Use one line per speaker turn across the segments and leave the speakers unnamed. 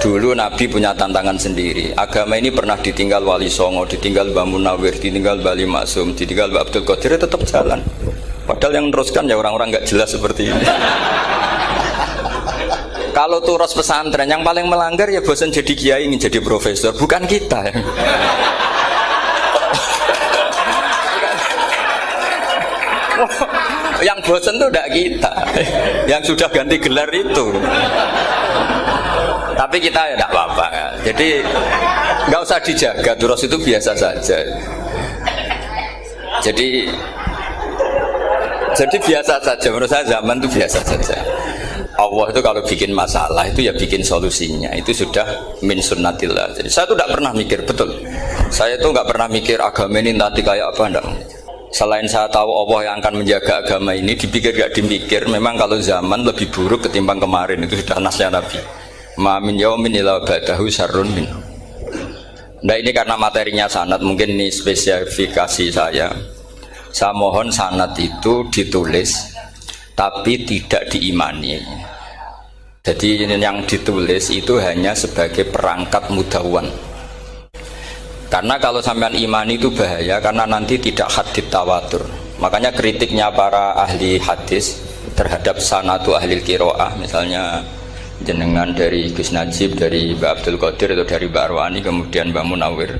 Dulu Nabi punya tantangan sendiri. Agama ini pernah ditinggal Wali Songo, ditinggal Mbah Munawir, ditinggal Bali Maksum, ditinggal Mbah Abdul Qadir, tetap jalan. Padahal yang meneruskan ya orang-orang nggak jelas seperti ini. Kalau turus pesantren yang paling melanggar ya bosan jadi kiai ingin jadi profesor, bukan kita. Yang bosan tuh tidak kita, yang sudah ganti gelar itu. Tapi kita ya tidak apa-apa. Jadi nggak usah dijaga, turus itu biasa saja. Jadi biasa saja. Menurut saya zaman itu biasa saja. Allah itu kalau bikin masalah itu ya bikin solusinya. Itu sudah min sunnatillah. Jadi saya tuh tidak pernah mikir, betul. Saya tuh nggak pernah mikir agama ini nanti kayak apa, enggak. Selain saya tahu Allah yang akan menjaga agama ini, dipikir gak dipikir, memang kalau zaman lebih buruk ketimbang kemarin. Itu sudah nasnya Nabi. Ma min yaumin illa ba'dahu syarrun min. Nah ini karena materinya sanad, mungkin ini spesifikasi saya. Saya mohon sanad itu ditulis tapi tidak diimani. Jadi yang ditulis itu hanya sebagai perangkat mudawwan. Karena kalau sampean imani itu bahaya, karena nanti tidak hadits tawatur. Makanya kritiknya para ahli hadis terhadap sanadu ahli qiraah, misalnya jenengan dari Gus Najib, dari Mbak Abdul Qadir atau dari Mbak Arwani, kemudian Mbak Munawir,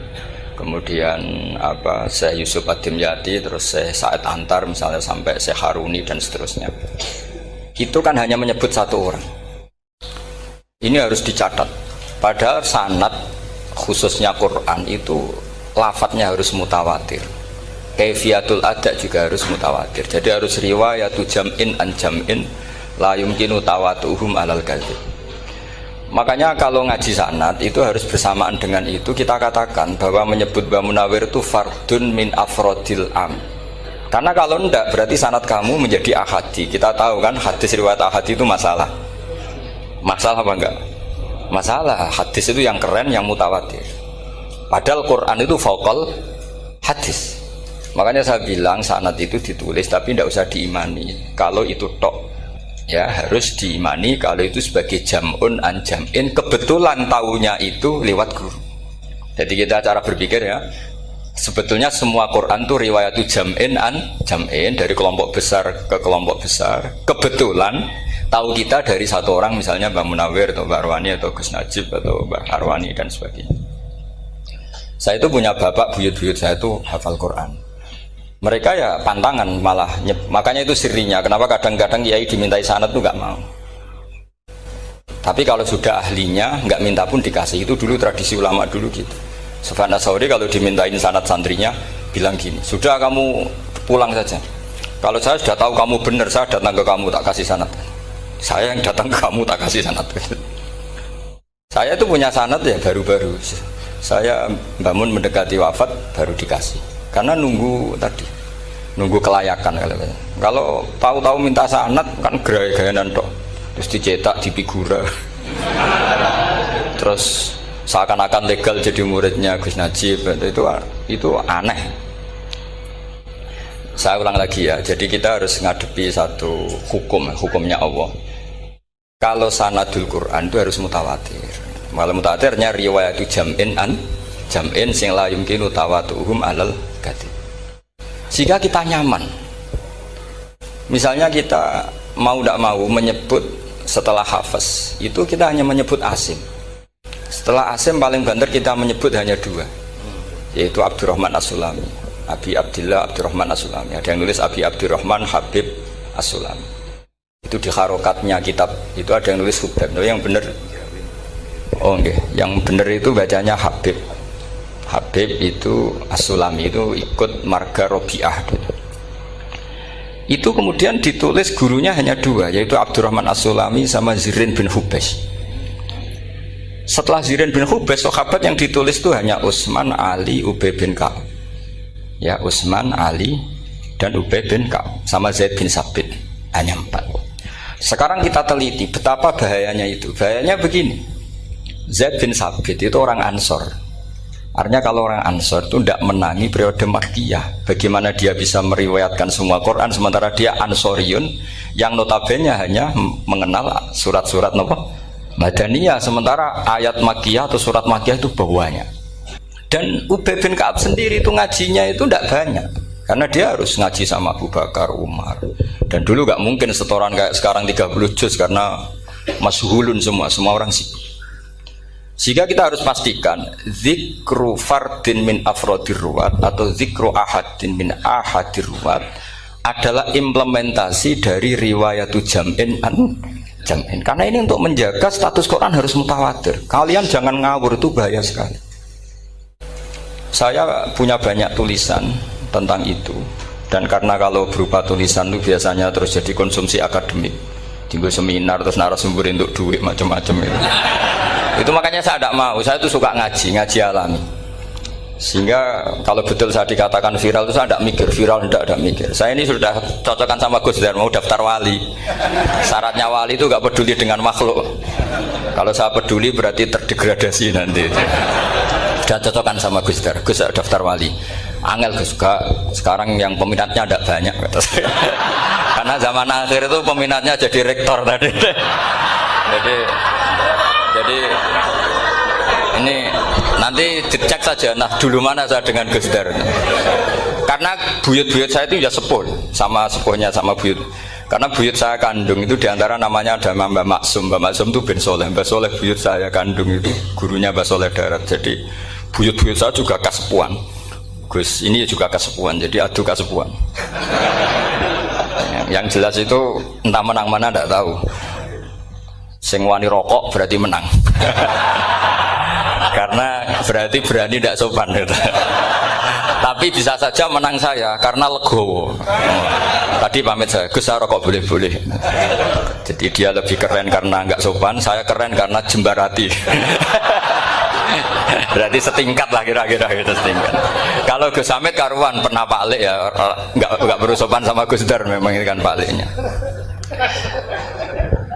kemudian Syekh Yusuf Ad-Dimyati, terus Syekh Sa'id Antar misalnya sampai Syekh Haruni dan seterusnya. Itu kan hanya menyebut satu orang. Ini harus dicatat. Padahal sanad khususnya Quran itu lafadznya harus mutawatir. Kaifiyatul ada juga harus mutawatir. Jadi harus riwayatu jam'in an jam'in la yumkinu tawatuhum alal kadzib. Makanya kalau ngaji sanad itu harus bersamaan dengan itu kita katakan bahwa menyebut Mbah Munawir itu fardun min afrodil am. Karena kalau enggak berarti sanad kamu menjadi ahadi. Kita tahu kan hadis riwayat ahadi itu masalah. Masalah apa enggak? Masalah. Hadis itu yang keren, yang mutawatir. Padahal Quran itu fauqal hadis. Makanya saya bilang sanad itu ditulis tapi tidak usah diimani. Kalau itu tok ya harus diimani kalau itu sebagai jam'un an jam'in, kebetulan taunya itu lewat guru. Jadi kita cara berpikir ya, sebetulnya semua Quran itu riwayat jam'in an jam'in, dari kelompok besar ke kelompok besar. Kebetulan tahu kita dari satu orang, misalnya Mbak Munawir atau Mbak Arwani atau Gus Najib atau Mbak Arwani dan sebagainya. Saya itu punya bapak, buyut-buyut saya itu hafal Quran. Mereka ya pantangan malah, makanya itu sirinya. Kenapa kadang-kadang kiai dimintai sanad itu nggak mau. Tapi kalau sudah ahlinya nggak minta pun dikasih. Itu dulu tradisi ulama dulu gitu. Sufyan Ats-Tsauri kalau dimintain sanad santrinya bilang gini, sudah kamu pulang saja. Kalau saya sudah tahu kamu benar, saya datang ke kamu tak kasih sanad. Saya yang datang ke kamu tak kasih sanad. Saya itu punya sanad ya baru-baru. Saya bangun mendekati wafat baru dikasih. Karena nunggu tadi, nunggu kelayakan. Kalau tahu-tahu minta sanad kan gaya-gayanan toh. Terus dicetak di figura. Terus seakan-akan legal jadi muridnya Gus Najib. Itu aneh. Saya ulang lagi ya. Jadi kita harus ngadepi satu hukumnya Allah. Kalau sanadul Quran itu harus mutawatir. Kalau mutawatirnya riwayat jam'in an jam'in sing la yumkinu tawatuhum alal kadzib. Jika kita nyaman, misalnya kita mau tidak mau menyebut setelah hafaz itu kita hanya menyebut asim. Setelah asim paling banter kita menyebut hanya dua, yaitu Abdurrahman As-Sulami, Abi Abdillah Abdurrahman As-Sulami. Ada yang nulis Abi Abdurrahman Habib As-Sulami. Itu di harokatnya kitab itu ada yang nulis Hubab. Yang benar, oh enggak, yang benar itu bacanya Habib. Habib itu As-Sulami itu ikut marga Robi'ah. Itu kemudian ditulis gurunya hanya dua, yaitu Abdurrahman As-Sulami sama Zirin bin Hubes. Setelah Zirin bin Hubes, sahabat yang ditulis itu hanya Utsman, Ali, Ubay bin Ka'ab. Ya, Utsman, Ali dan Ubay bin Ka'ab sama Zaid bin Sabit, hanya 4. Sekarang kita teliti betapa bahayanya itu. Bahayanya begini, Zaid bin Sabit itu orang Ansor. Artinya kalau orang Ansor itu tidak menangi periode Makkiyah. Bagaimana dia bisa meriwayatkan semua Quran sementara dia Ansoriun yang notabene hanya mengenal surat-surat Madaniyah, sementara ayat Makkiyah atau surat Makkiyah itu banyak. Dan Ubay bin Ka'ab sendiri itu ngajinya itu tidak banyak, karena dia harus ngaji sama Abu Bakar, Umar. Dan dulu nggak mungkin setoran kayak sekarang 30 juz karena masyhulun semua orang sibuk. Sehingga kita harus pastikan zikru fardin min afrodir ruwat atau zikru ahadin min ahadir ruwat adalah implementasi dari riwayatu jam'in an jam'in. Karena ini untuk menjaga status Quran harus mutawatir. Kalian jangan ngawur, itu bahaya sekali. Saya punya banyak tulisan tentang itu, dan karena kalau berupa tulisan itu biasanya terus jadi konsumsi akademik, tinggal seminar terus narasumber untuk duit macam-macam itu makanya saya tidak mau. Saya itu suka ngaji alami, sehingga kalau betul saya dikatakan viral itu saya tidak mikir viral, tidak mikir. Saya ini sudah cocokkan sama Gus Dar, mau daftar wali. Syaratnya wali itu nggak peduli dengan makhluk. Kalau saya peduli berarti terdegradasi nanti. Sudah cocokkan sama Gus Dar, Gus daftar wali. Angel Gus, sekarang yang peminatnya ada banyak kata saya. Karena zaman akhir itu peminatnya jadi rektor tadi. Jadi ini nanti dicek saja. Nah dulu mana saya dengan Gus Dar. Karena buyut-buyut saya itu ya sepuh, sama sepuhnya sama buyut. Karena buyut saya kandung itu diantara namanya ada Mbak Maksum. Mbak Maksum itu bin Soleh. Mbak Soleh buyut saya kandung itu gurunya Mbak Soleh Darat. Jadi buyut-buyut saya juga kasepuan. Gus ini juga kasepuan. Jadi adu kasepuan. Yang jelas itu entah menang mana tidak tahu. Sing wani rokok berarti menang. Karena berarti berani tidak sopan gitu. Tapi bisa saja menang saya karena legowo. Tadi pamit saya, Gus saya rokok boleh-boleh. Jadi dia lebih keren karena nggak sopan, saya keren karena jembarati. Berarti setingkat lah kira-kira gitu, setingkat. Kalau Gus Hamid karuan pernah Pak Alik ya, nggak berusopan sama Gus Dar, memang ini kan Pak Aliknya.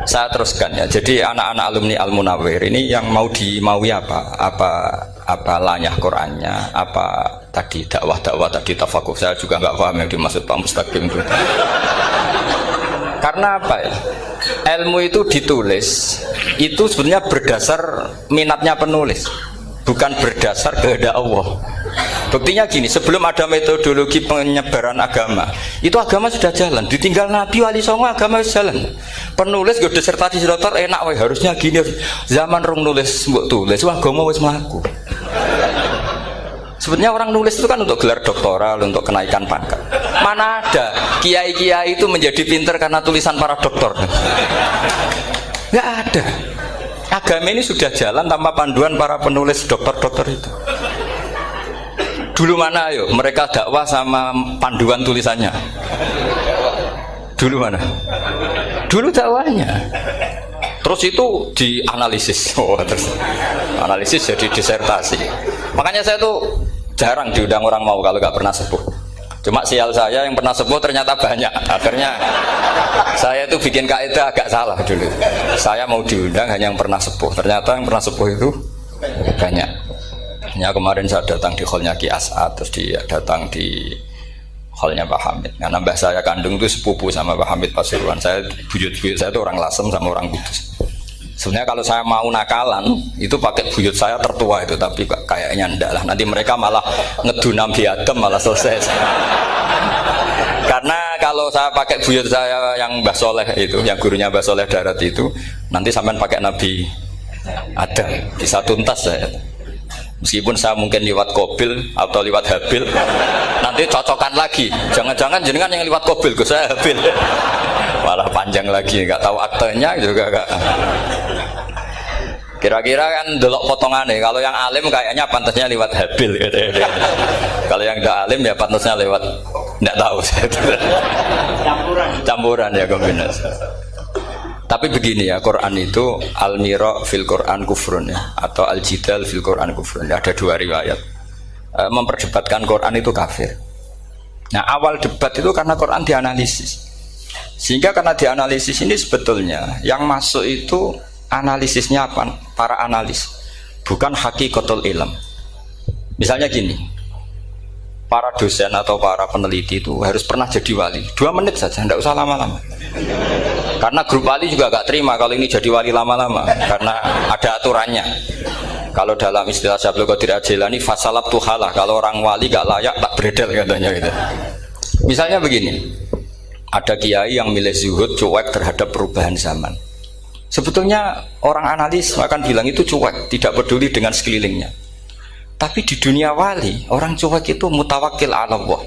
Saya teruskan ya. Jadi anak-anak alumni Al Munawwir ini yang maui apa lanyah Qurannya, apa tadi dakwah tadi tafakuh, saya juga nggak paham yang dimaksud Pak Mustaqim itu. Karena apa ya? Ilmu itu ditulis itu sebenarnya berdasar minatnya penulis, bukan berdasar kehendak Allah. Buktinya gini, sebelum ada metodologi penyebaran agama, itu agama sudah jalan. Ditinggal Nabi Wali Songo agama sudah jalan. Penulis gue disertasi dokter enak, harusnya gini. Zaman rong nulis mbok tulis, wah agama wis mlaku. Sebetulnya orang nulis itu kan untuk gelar doktoral, untuk kenaikan pangkat. Mana ada kiai-kiai itu menjadi pinter karena tulisan para doktor? Nggak ada. Agama ini sudah jalan tanpa panduan para penulis dokter-dokter itu. Dulu mana ayo mereka dakwah sama panduan tulisannya? Dulu mana? Dulu dakwahnya. Terus itu dianalisis. Terus analisis jadi disertasi. Makanya saya tuh jarang diundang orang mau kalau nggak pernah sepuh. Cuma sial saya yang pernah sepuh ternyata banyak. Akhirnya saya itu bikin kaidah agak salah dulu. Saya mau diundang hanya yang pernah sepuh. Ternyata yang pernah sepuh itu banyak. Ya kemarin saya datang di hallnya Ki As'ad, terus dia datang di hallnya Pak Hamid. Karena mbah saya kandung itu sepupu sama Pak Hamid Pasuruan. Saya buyut-buyut saya itu orang Lasem sama orang Kudus. Sebenarnya kalau saya mau nakalan itu pakai buyut saya tertua itu, tapi kayaknya enggak lah. Nanti mereka malah ngedunam di Adam malah selesai. Karena kalau saya pakai buyut saya yang Mbah Soleh itu, yang gurunya Mbah Soleh Darat itu, nanti sampean pakai Nabi Adam bisa tuntas saya. Meskipun saya mungkin lewat Kobil atau lewat Habil, nanti cocokkan lagi. Jangan-jangan jenengan yang lewat Kobil, gue saya Habil. Malah panjang lagi, nggak tahu aktenya juga nggak. Kira-kira kan delok potongannya. Kalau yang alim kayaknya pantasnya lewat Habil. Gitu. Kalau yang tidak alim ya pantasnya lewat, nggak tahu. Campuran ya kombinasi. Tapi begini ya, Quran itu al-mira fil Quran kufrun ya, atau al-jidal fil Quran kufrun. Ada dua riwayat. Memperdebatkan Quran itu kafir. Nah, awal debat itu karena Quran dianalisis. Sehingga karena dianalisis ini sebetulnya yang masuk itu analisisnya apa? Para analis, bukan hakikatul ilm. Misalnya gini, para dosen atau para peneliti itu harus pernah jadi wali. 2 menit saja, tidak usah lama-lama. Karena grup wali juga gak terima kalau ini jadi wali lama-lama, karena ada aturannya. Kalau dalam istilah Syaikhul Qadir Al-Jilani, fasalab tuhalah, kalau orang wali gak layak tak beredel katanya gitu. Misalnya begini, ada kiai yang milih zuhud, cuek terhadap perubahan zaman. Sebetulnya orang analis akan bilang itu cuek, tidak peduli dengan sekelilingnya. Tapi di dunia wali, orang cuek itu mutawakkil ala Allah.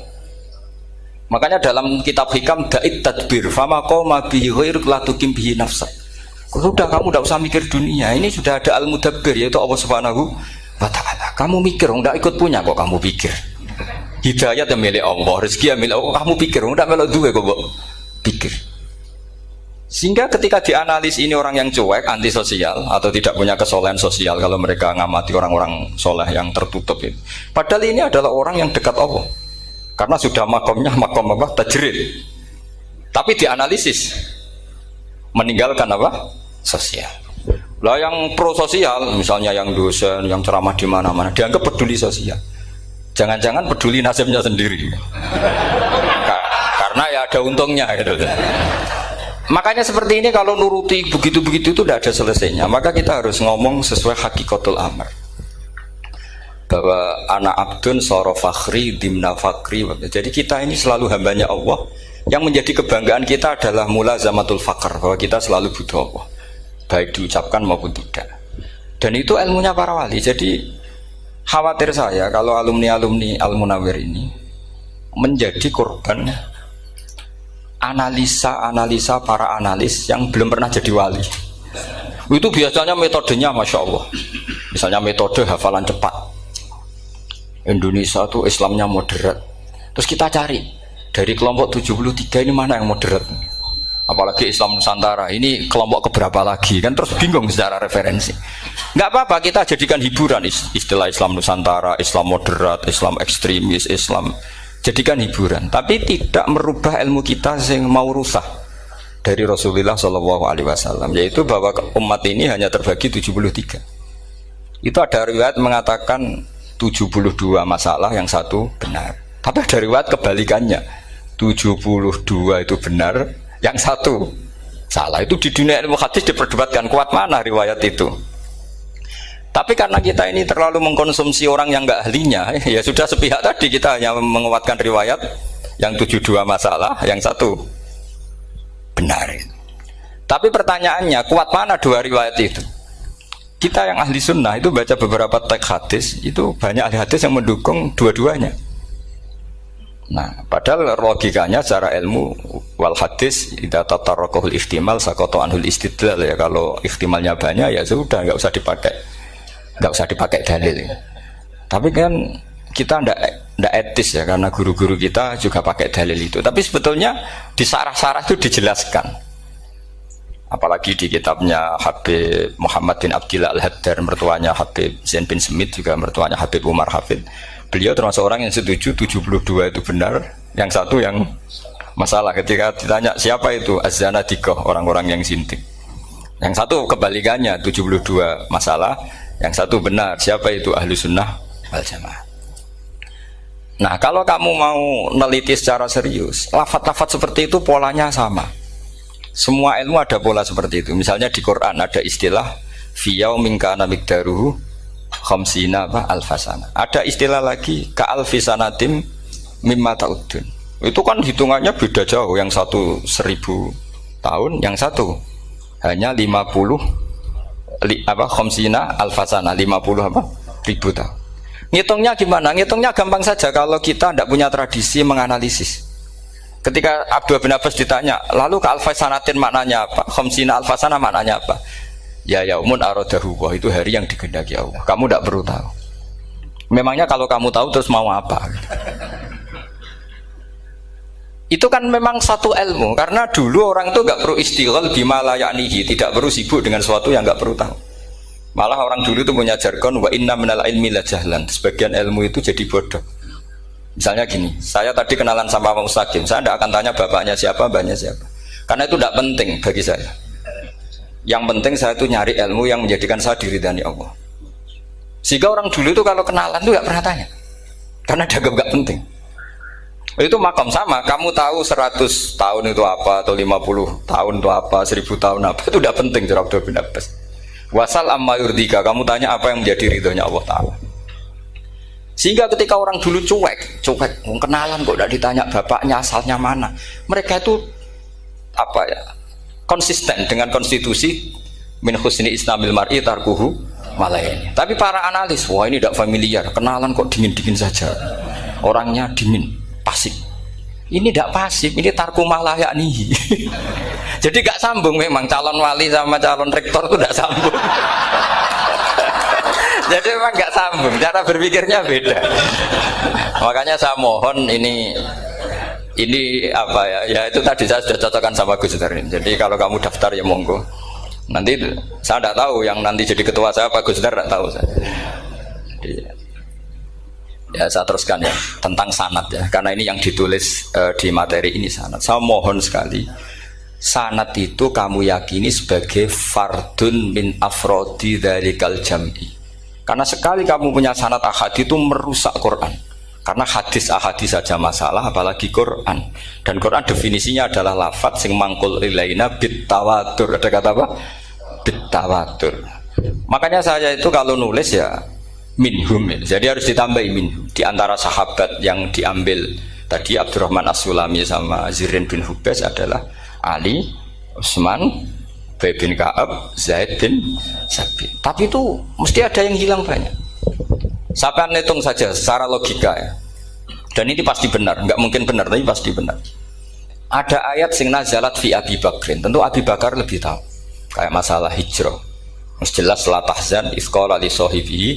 Makanya dalam kitab hikam da'it tadbir fama qoma bihi ghairuk la tukim bihi nafsa. Sudah, kamu tidak usah mikir dunia. Ini sudah ada al-mudabbir, yaitu Allah Subhanahu wa ta'ala. Kamu mikir, tidak ikut punya kok kamu pikir. Hidayat yang milik Allah, rezeki yang milik Allah, kamu pikir, tidak melok dua kok pikir. Sehingga ketika dianalisis ini orang yang cuek, antisosial atau tidak punya kesolehan sosial, kalau mereka ngamati orang-orang soleh yang tertutup itu. Padahal ini adalah orang yang dekat Allah. Karena sudah makomnya makom apa? Tajrid. Tapi dianalisis meninggalkan apa? Sosial. Lah yang pro sosial, misalnya yang dosen, yang ceramah di mana-mana, dianggap peduli sosial. Jangan-jangan peduli nasibnya sendiri. Karena ya ada untungnya gitu. Makanya seperti ini kalau nuruti begitu-begitu itu tidak ada selesainya. Maka kita harus ngomong sesuai hakikatul amr. Bahwa anak abdun soro fakhri dimna fakri. Jadi kita ini selalu hambanya Allah. Yang menjadi kebanggaan kita adalah mulazamatul fakr, bahwa kita selalu butuh Allah, baik diucapkan maupun tidak. Dan itu ilmunya para wali. Jadi khawatir saya kalau alumni-alumni Al-Munawwir ini menjadi korban analisa-analisa para analis yang belum pernah jadi wali. Itu biasanya metodenya Masya Allah. Misalnya metode hafalan cepat. Indonesia tuh Islamnya moderat. Terus kita cari dari kelompok 73 ini mana yang moderat. Apalagi Islam Nusantara ini kelompok keberapa lagi, kan terus bingung secara referensi. Nggak apa-apa, kita jadikan hiburan istilah Islam Nusantara, Islam moderat, Islam ekstremis, Islam, jadikan hiburan. Tapi tidak merubah ilmu kita yang mau rusak dari Rasulullah SAW, yaitu bahwa umat ini hanya terbagi 73. Itu ada riwayat mengatakan 72 masalah, yang satu benar. Tapi ada riwayat kebalikannya, 72 itu benar, yang satu salah. Itu di dunia ilmu hadis diperdebatkan kuat mana riwayat itu. Tapi karena kita ini terlalu mengkonsumsi orang yang enggak ahlinya, ya sudah sepihak tadi, kita hanya menguatkan riwayat yang 72 masalah, yang satu benar. Tapi pertanyaannya, kuat mana dua riwayat itu? Kita yang ahli sunnah itu baca beberapa teks hadis, itu banyak ahli hadis yang mendukung dua-duanya. Nah, padahal logikanya secara ilmu wal hadis idza tatarraqahul ihtimal saqata anhul istidlal, ya kalau ihtimalnya banyak ya sudah nggak usah dipakai dalil. Tapi kan kita ndak etis ya, karena guru-guru kita juga pakai dalil itu. Tapi sebetulnya di sarah-sarah itu dijelaskan. Apalagi di kitabnya Habib Muhammad bin Abdillah Al-Haddar, mertuanya Habib Zain bin Smith, juga mertuanya Habib Umar Hafid. Beliau termasuk orang yang setuju 72 itu benar, yang satu yang masalah. Ketika ditanya siapa itu Az-Zanadiqah, orang-orang yang sintik. Yang satu kebalikannya, 72 masalah, yang satu benar, siapa itu Ahlu Sunnah wal Jamaah. Nah, kalau kamu mau neliti secara serius, lafaz-lafaz seperti itu polanya sama. Semua ilmu ada pola seperti itu. Misalnya di Quran ada istilah fiyau minkana mikdaruhu khamsina alfasana. Ada istilah lagi ka alfisanatim mimma ta'udun. Itu kan hitungannya beda jauh. Yang satu 1000 tahun, yang satu hanya 50 khamsina alfasana, 50 ribu tahun. Ngitungnya gimana? Ngitungnya gampang saja kalau kita tidak punya tradisi menganalisis. Ketika Abdul bin Abbas ditanya, lalu ke alfasanatin maknanya apa? Khamsina alfasana maknanya apa? Ya yaumun aradahu, wah itu hari yang dikehendaki Allah. Kamu tidak perlu tahu. Memangnya kalau kamu tahu terus mau apa? Itu kan memang satu ilmu. Karena dulu orang itu nggak perlu istighal bima la ya'nihi, tidak perlu sibuk dengan sesuatu yang nggak perlu tahu. Malah orang dulu itu punya jargon wa inna minal ilmi la jahlan. Sebagian ilmu itu jadi bodoh. Misalnya gini, saya tadi kenalan sama Pak Mustaqim, saya tidak akan tanya bapaknya siapa, mbaknya siapa, karena itu tidak penting bagi saya. Yang penting saya itu nyari ilmu yang menjadikan saya diridani Allah. Sehingga orang dulu itu kalau kenalan itu nggak pernah tanya, karena dianggap nggak penting. Itu makam sama, kamu tahu 100 tahun itu apa, atau 50 tahun itu apa, 1000 tahun apa, itu tidak penting cara Abdullah bin Abbas. Wasal amma yurdika, kamu tanya apa yang menjadi ridhonya Allah Ta'ala. Sehingga ketika orang dulu cuek, kenalan kok tidak ditanya bapaknya asalnya mana. Mereka itu apa ya, konsisten dengan konstitusi min husni islamil mar'i tarkuhu malayani. Tapi para analis, wah ini tidak familiar, kenalan kok dingin-dingin saja, orangnya dingin, pasif. Ini tidak pasif, ini tarku malah yakni. Jadi gak sambung memang calon wali sama calon rektor itu tidak sambung. Jadi memang gak sambung, cara berpikirnya beda. Makanya saya mohon ini apa ya? Ya itu tadi saya sudah cocokkan sama Gus Dur. Jadi kalau kamu daftar ya monggo. Nanti saya tidak tahu yang nanti jadi ketua saya Pak Gus Dur, tidak tahu saya. Jadi, ya saya teruskan ya tentang sanad ya, karena ini yang ditulis di materi ini sanad. Saya mohon sekali, sanad itu kamu yakini sebagai fardun min afrodi dzalikal jam'i. Karena sekali kamu punya sanad ahad itu merusak Quran. Karena hadis ahadis saja masalah, apalagi Quran. Dan Quran definisinya adalah lafadz sing mangkul ilaina bit tawatur. Ada kata apa? Bit tawatur. Makanya saya itu kalau nulis ya minhum, jadi harus ditambahi minhum. Di antara sahabat yang diambil tadi Abdurrahman As-Sulami sama Zirin bin Hubes adalah Ali, Utsman, Ubay bin Ka'ab, Zaid bin Sabit. Tapi itu mesti ada yang hilang banyak. Saya hitung saja secara logika ya. Dan ini pasti benar, nggak mungkin benar tapi pasti benar. Ada ayat sing nazalat fi Abi Bakrin. Tentu Abi Bakar lebih tahu. Kayak masalah hijrah. Mesti jelas la tahzan isqala li sahibihi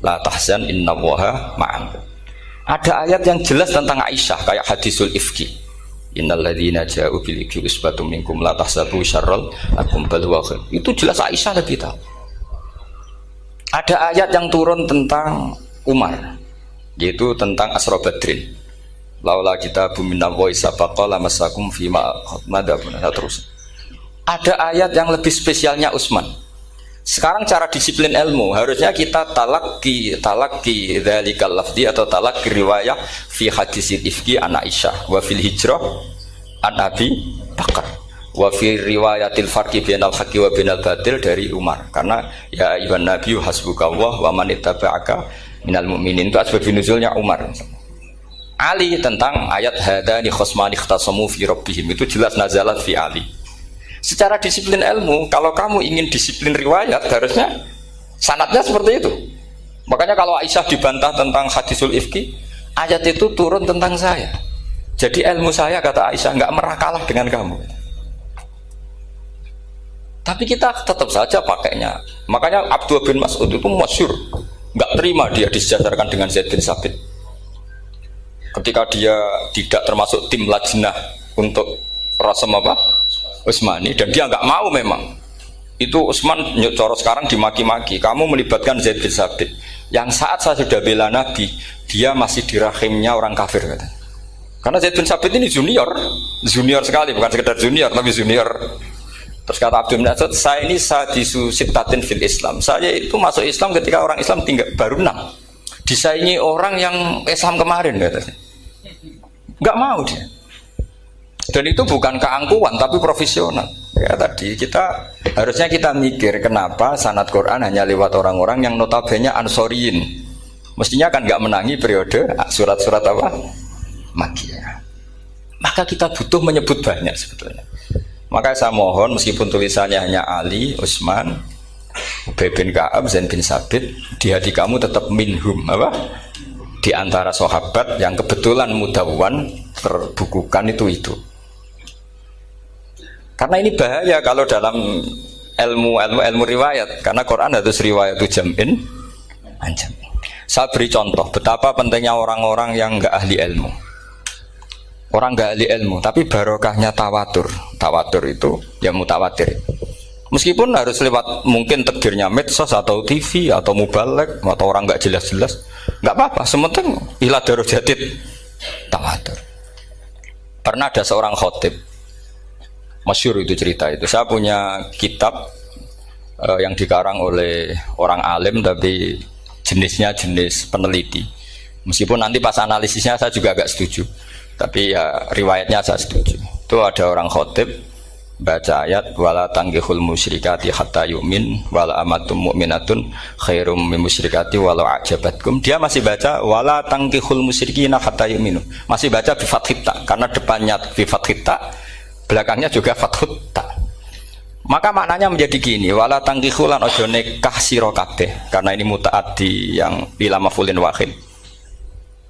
la tahzan innallaha ma'an. Ada ayat yang jelas tentang Aisyah kayak hadisul ifki. Innal ladzina ja'u bil ifki usbatum minkum la tahsabu syarral lakum bal huwa khair. Itu jelas Aisyah lebih tahu. Ada ayat yang turun tentang Umar, yaitu tentang Asra Badrin. Laula kitabun minallahi sabaqa lamassakum fima madabun. Terus ada ayat yang lebih spesialnya Utsman. Sekarang cara disiplin ilmu harusnya kita talaqi dzalikal lafzi atau talaqi riwayah fi hadisil ifki an Aisyah wa fil hijrah an Abi Bakar wa fi riwayatil farqi bainal haqqi wa bainal batil dari Umar. Karena ya ayyuhan nabiyyu hasbukallah wa man ittaba'aka minal mu'minin, itu asbab nuzulnya Umar. Ali tentang ayat hadani khosmani ikhtasamu fi rabbihim, itu jelas nazalat fi Ali. Secara disiplin ilmu, kalau kamu ingin disiplin riwayat, harusnya sanadnya seperti itu. Makanya kalau Aisyah dibantah tentang hadisul ifki, ayat itu turun tentang saya. Jadi ilmu saya, kata Aisyah, nggak merah kalah dengan kamu. Tapi kita tetap saja pakainya. Makanya Abdullah bin Mas'ud itu masyhur, nggak terima dia disejajarkan dengan Zaid bin Sabit. Ketika dia tidak termasuk tim lajnah untuk rasam apa? Utsmani, dan dia nggak mau memang. Itu Utsman coro sekarang dimaki-maki, kamu melibatkan Zaid bin Sabit yang saat saya sudah bela Nabi, dia masih di rahimnya orang kafir, kata. Karena Zaid bin Sabit ini junior sekali, bukan sekedar junior tapi junior. Terus kata Abdul Nasir, saya ini sadisu sittatin fil Islam, saya itu masuk Islam ketika orang Islam tinggal baru 6, disaingi orang yang Islam kemarin, katanya. Nggak mau dia. Dan itu bukan keangkuhan tapi profesional. Ya tadi harusnya kita mikir kenapa sanad Quran hanya lewat orang-orang yang notabene ansoriyin. Mestinya kan nggak menangi periode surat-surat apa? Makkiyah. Maka kita butuh menyebut banyak sebetulnya. Maka saya mohon meskipun tulisannya hanya Ali, Utsman, Ubay bin Ka'ab, Zaid bin Sabit, di hati kamu tetap minhum apa? Di antara sahabat yang kebetulan mudawwan terbukukan itu. Karena ini bahaya kalau dalam ilmu riwayat, karena Quran harus riwayat jam'in anjam. Saya beri contoh betapa pentingnya orang-orang yang enggak ahli ilmu. Orang enggak ahli ilmu, tapi barokahnya tawatur. Tawatur itu ya mutawatir. Meskipun harus lewat mungkin takdirnya medsos atau TV atau mubalek atau orang enggak jelas-jelas, enggak apa-apa, sementing ila darajatid tawatur. Pernah ada seorang khatib, masyhur itu cerita itu. Saya punya kitab yang dikarang oleh orang alim tapi jenisnya jenis peneliti. Meskipun nanti pas analisisnya saya juga agak setuju. Tapi ya riwayatnya saya setuju. Itu ada orang khotib baca ayat wala tangkihul musyrikati hatta yu'min wala amatum mu'minatun khairum min musyrikati walau ajabatkum. Dia masih baca wala tangkihul musyrikina hatta yu'minu. Masih baca bi fathita karena depannya bi fathita, belakangnya juga fathut ta. Maka maknanya menjadi gini, wala tangkihulan ojo nikah sira kabeh, karena ini mutaaddi yang ila mafulin wahid.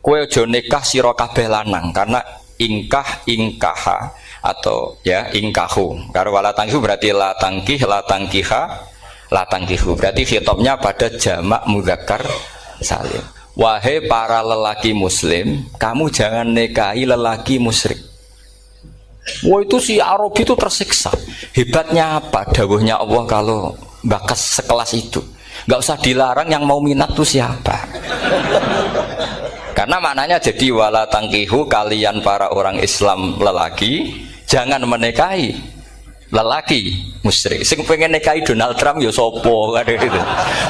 Kowe ojo nikah sira kabeh lanang, karena ingkah ingkaha atau ya ingkahu. Karena wala tangkihu berarti la tangkih, la tangkiha, la tangkihu. Berarti khitabnya pada jamak mudzakkar salim. Wahai para lelaki muslim, kamu jangan nikahi lelaki musyrik. Wah itu si Arabi itu tersiksa. Hebatnya apa? Dawuhnya Allah kalau bakas sekelas itu nggak usah dilarang, yang mau minat tuh siapa? Karena maknanya jadi wala tangkihu, kalian para orang Islam lelaki jangan menikahi lelaki musyrik. Sing pengen nikahi Donald Trump ya sopo kan gitu.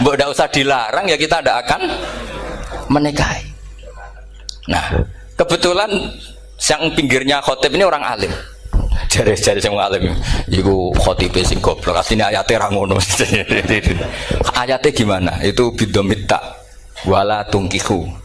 Mbok ndak usah dilarang ya kita ndak akan menikahi. Nah kebetulan yang pinggirnya khotib ini orang alim. Jari-jari yang alim iku khotib sing goblok. Asline ayate ra ngono. Ayate gimana? Itu bidomita wala tungkihu.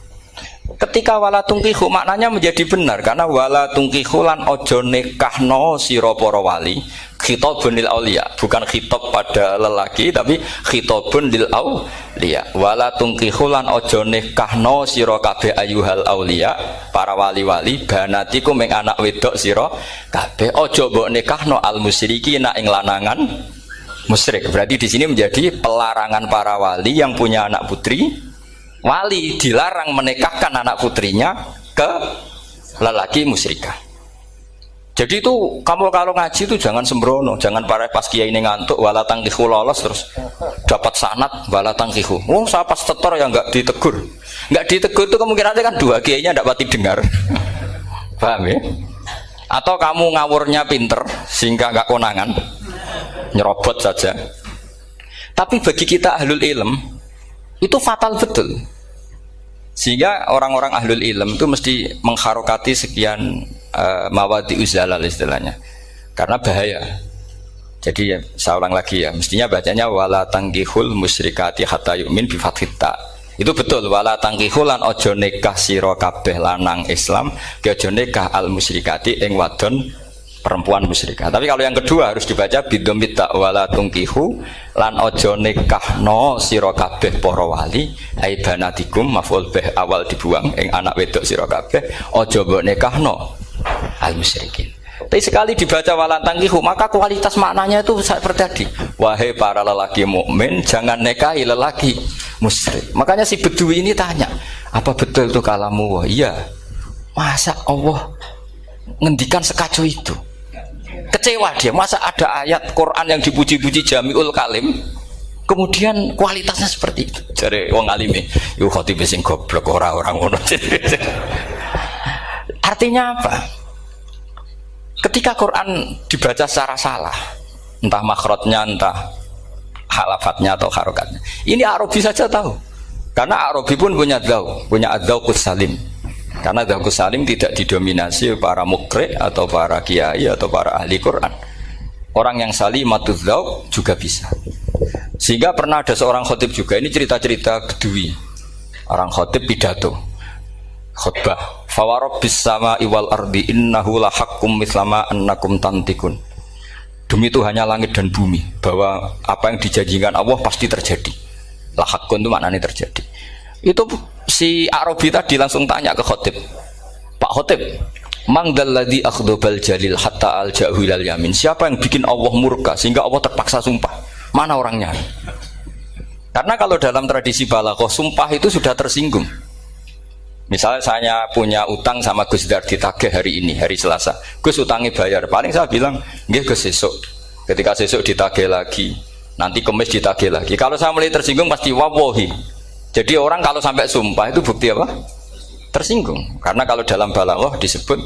Ketika wala tungkihu maknanya menjadi benar karena wala tungkihu lan ojo nikahno sira para wali. Khitabun lil auliya, bukan khitab pada lelaki tapi khitabun lil auliya. Wala tungkihu lan ojo nikahno sira kabeh ayyuhal auliya, para wali-wali banatiku ming anak wedok sira kabeh. Ojo mbok nikahno al musyrikina ing lanangan musyrik. Berarti di sini menjadi pelarangan para wali yang punya anak putri. Wali dilarang menikahkan anak putrinya ke lelaki musyrikah. Jadi itu kamu kalau ngaji itu jangan sembrono, jangan pas kiai ini ngantuk wala tangkihu lolos terus dapat sanad wala tangkihu. Oh saya pas setor yang nggak ditegur itu kemungkinannya kan dua kiainya tidak pati dengar. Paham ya? Atau kamu ngawurnya pinter sehingga nggak konangan, nyerobot saja. Tapi bagi kita ahlul ilm itu fatal betul. Sehingga orang-orang ahlul ilm itu mesti mengharokati sekian mawadi uzalal istilahnya, karena bahaya. Jadi ya, saya ulang lagi ya, mestinya bacanya wala tangkihul musyrikati hatta yu'min bi fathita. Itu betul, wala tangkihul lan ojo nikah sira kabeh lanang Islam ke ojo nikah al musyrikati ing wadon perempuan musyrikah. Tapi kalau yang kedua harus dibaca bidomita wala tungkihu lan ojo nikahno sira kabeh para wali ai banatikum maf'ul bih awal dibuang ing anak wedok sira kabeh ojo mbok nikahno al musyrikin. Tapi sekali dibaca wala tangkihu maka kualitas maknanya itu seperti tadi. Wahai para lelaki mukmin jangan nikahi lelaki musyrik. Makanya si Bedui ini tanya, apa betul itu kalamu? Wah, iya. Masa Allah ngendikan sekacau itu? Kecewa dia, masa ada ayat Quran yang dipuji-puji jami'ul kalim kemudian kualitasnya seperti itu. Jadi wong alime yo khotib sing goblok orang ngono. Artinya apa? Ketika Quran dibaca secara salah, entah makhrajnya, entah halafatnya atau harokatnya, ini Arabi saja tahu. Karena Arabi pun punya adzauqus salim. Karena adzauqus salim tidak didominasi para mukri atau para kiai atau para ahli Quran. Orang yang salimatuz dzauq juga bisa. Sehingga pernah ada seorang khotib juga, ini cerita-cerita Bedui. Orang khotib pidato khutbah fawarabbis sama'i wal ardi innahu lahaqqum mislama annakum tantikun. Demi Tuhannya langit dan bumi bahwa apa yang dijanjikan Allah pasti terjadi. Lahaqqun itu maknanya terjadi. Itu si Arabi tadi langsung tanya ke khotib, Pak khotib, mangdalladzi akhdobal jalil hatta alja'hu ilal yamin. Siapa yang bikin Allah murka sehingga Allah terpaksa sumpah? Mana orangnya? Karena kalau dalam tradisi balaghah sumpah itu sudah tersinggung. Misalnya saya punya utang sama Gus Dar ditagih hari ini, hari Selasa. Gus utangnya bayar. Paling saya bilang, nggih Gus sesuk. Ketika sesuk ditagih lagi, nanti Kamis ditagih lagi. Kalau saya mulai tersinggung pasti wawahi. Jadi orang kalau sampai sumpah itu bukti apa? Tersinggung. Karena kalau dalam balaghah disebut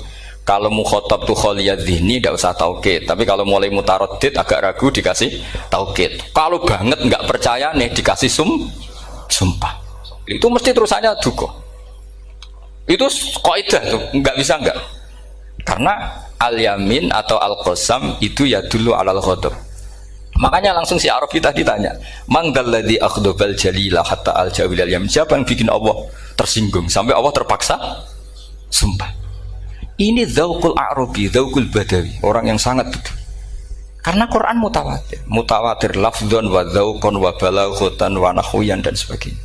kalau mukhatab tuh khaliyadz dzihni tidak usah taukid. Tapi kalau mulai mutaraddid agak ragu dikasih taukid. Kalau banget nggak percaya nih dikasih sumpah. Itu mesti terusannya duga. Itu kaidah tuh, nggak bisa nggak. Karena al-yamin atau al-qasam itu ya dulu alal ghadab. Makanya langsung si Arabi tadi tanya, "Manggalladzi akhdabal jalila hatta al-jawil al-yamin?" Siapa yang bikin Allah tersinggung sampai Allah terpaksa sumpah? Ini dzauqul Arabi, dzauqul Badawi, orang yang sangat betul. Karena Quran mutawatir, mutawatir lafdzon wa dzauqon wa balaghatan wa nahwiyan dan sebagainya.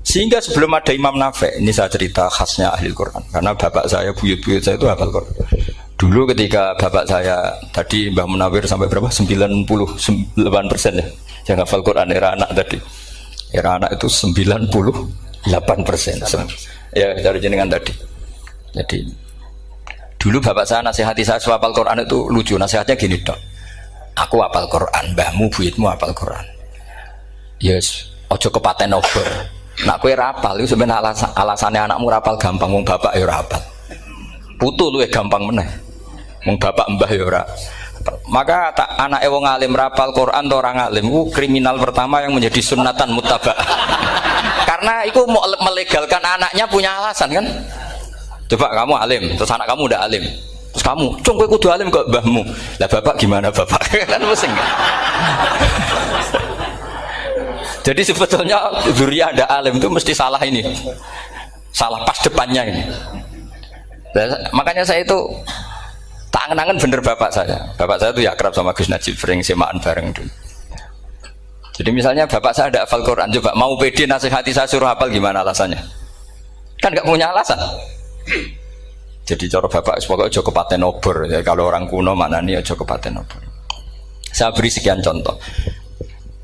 Sehingga sebelum ada Imam Nafi', ini saya cerita khasnya ahli Quran, karena bapak saya, buyut-buyut saya itu hafal Quran. Dulu ketika bapak saya tadi Mbah Munawir sampai berapa? 98% ya. Yang hafal Quran era anak tadi. Era anak itu 98%. Ya, dari jenengan tadi. Jadi dulu bapak saya nasihati saya soal hafal Quran itu lucu. Nasihatnya gini, Dok. Aku hafal Quran, mbahmu buyutmu hafal Quran. Yes, ojo kepaten obor. Nak kowe rapal itu sebenarnya alasannya anakmu rapal gampang, wong bapak ya rapal. Putu luwih gampang meneh. Wong bapak mbah ya ora. Maka tak anake wong alim rapal Quran atau orang alim itu kriminal pertama yang menjadi sunnatan muttaba. Karena itu mau melegalkan anaknya punya alasan kan. Coba kamu alim, terus anak kamu udah alim. Terus kamu, "Cung kowe kudu alim kok mbahmu." Lah bapak gimana bapak? Kan pusing. Jadi sebetulnya dzurriyyah ada alim itu mesti salah ini. Salah pas depannya ini. Makanya saya itu tak angen-angen bener bapak saya. Bapak saya itu ya akrab sama Gus Najib, sering semaan bareng dulu. Jadi misalnya bapak saya ada hafal Quran, coba mau pede nasihati saya suruh hafal gimana alasannya? Kan nggak punya alasan. Jadi cara bapak pokoknya ojo kepaten obor. Ya, kalau orang kuno mana nih ojo kepaten obor. Saya beri sekian contoh.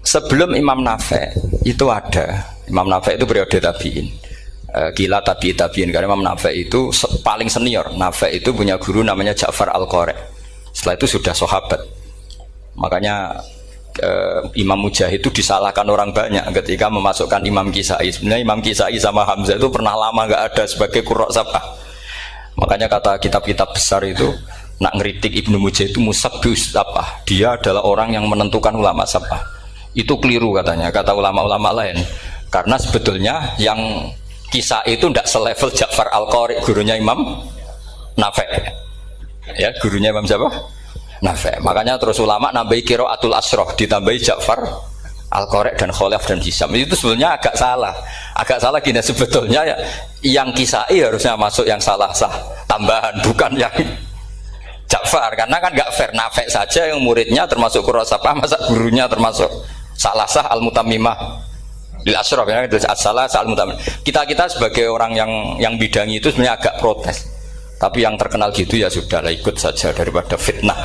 Sebelum Imam Nafi' itu ada. Imam Nafi' itu periode tabi'in. Gila tabi'in karena Imam Nafi' itu paling senior. Nafi' itu punya guru namanya Ja'far Al-Qari. Setelah itu sudah sahabat. Makanya Imam Mujahid itu disalahkan orang banyak ketika memasukkan Imam Kisai. Sebenarnya Imam Kisai sama Hamzah itu pernah lama nggak ada sebagai qurra sab'ah. Makanya kata kitab-kitab besar itu nak ngeritik Ibnu Mujahid itu musabbius sab'ah. Dia adalah orang yang menentukan ulama sab'ah. Itu keliru katanya, kata ulama-ulama lain. Karena sebetulnya yang kisah itu tidak selevel Ja'far Al-Qari, gurunya Imam Nafi'. Ya, gurunya Imam siapa? Nafi'. Makanya terus ulama nambahi qiraatul asroh, ditambahi Ja'far Al-Qari dan Khalaf dan Hisam. Itu sebenarnya agak salah. Agak salah gini, sebetulnya ya, yang kisah harusnya masuk yang salah sah tambahan, bukan yang Ja'far. Karena kan nggak fair, Nafi' saja yang muridnya termasuk qurrasabah, masa gurunya termasuk salah sah al-mutammimah lil asyraf ya, salah sah al-mutammimah. Kita sebagai orang yang bidangi itu sebenarnya agak protes. Tapi yang terkenal gitu ya sudahlah, ikut saja daripada fitnah.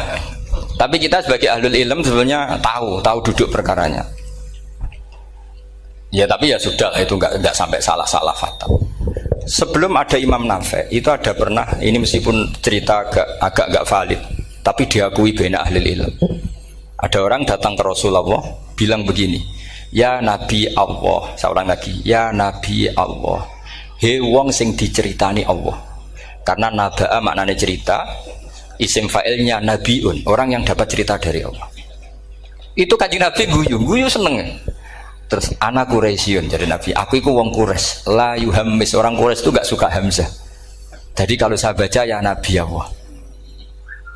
Tapi kita sebagai ahlul ilm sebenarnya tahu duduk perkaranya. Ya tapi ya sudah itu enggak sampai salah fatal. Sebelum ada Imam Nafi' itu ada pernah, ini meskipun cerita agak valid, tapi diakui baina ahlul ilm. Ada orang datang ke Rasulullah bilang begini, "Ya Nabi Allah," saya ulang lagi, "Ya Nabi Allah, he wong sing diceritani Allah." Karena naba'a maknanya cerita, isim fa'ilnya nabiun, orang yang dapat cerita dari Allah. Itu Kanjeng Nabi guyu seneng. Terus anak Quraisyun, jadi Nabi, aku itu wong Quraisy, la yuhammis, orang Quraisy itu gak suka hamzah. Jadi kalau saya baca ya Nabi Allah.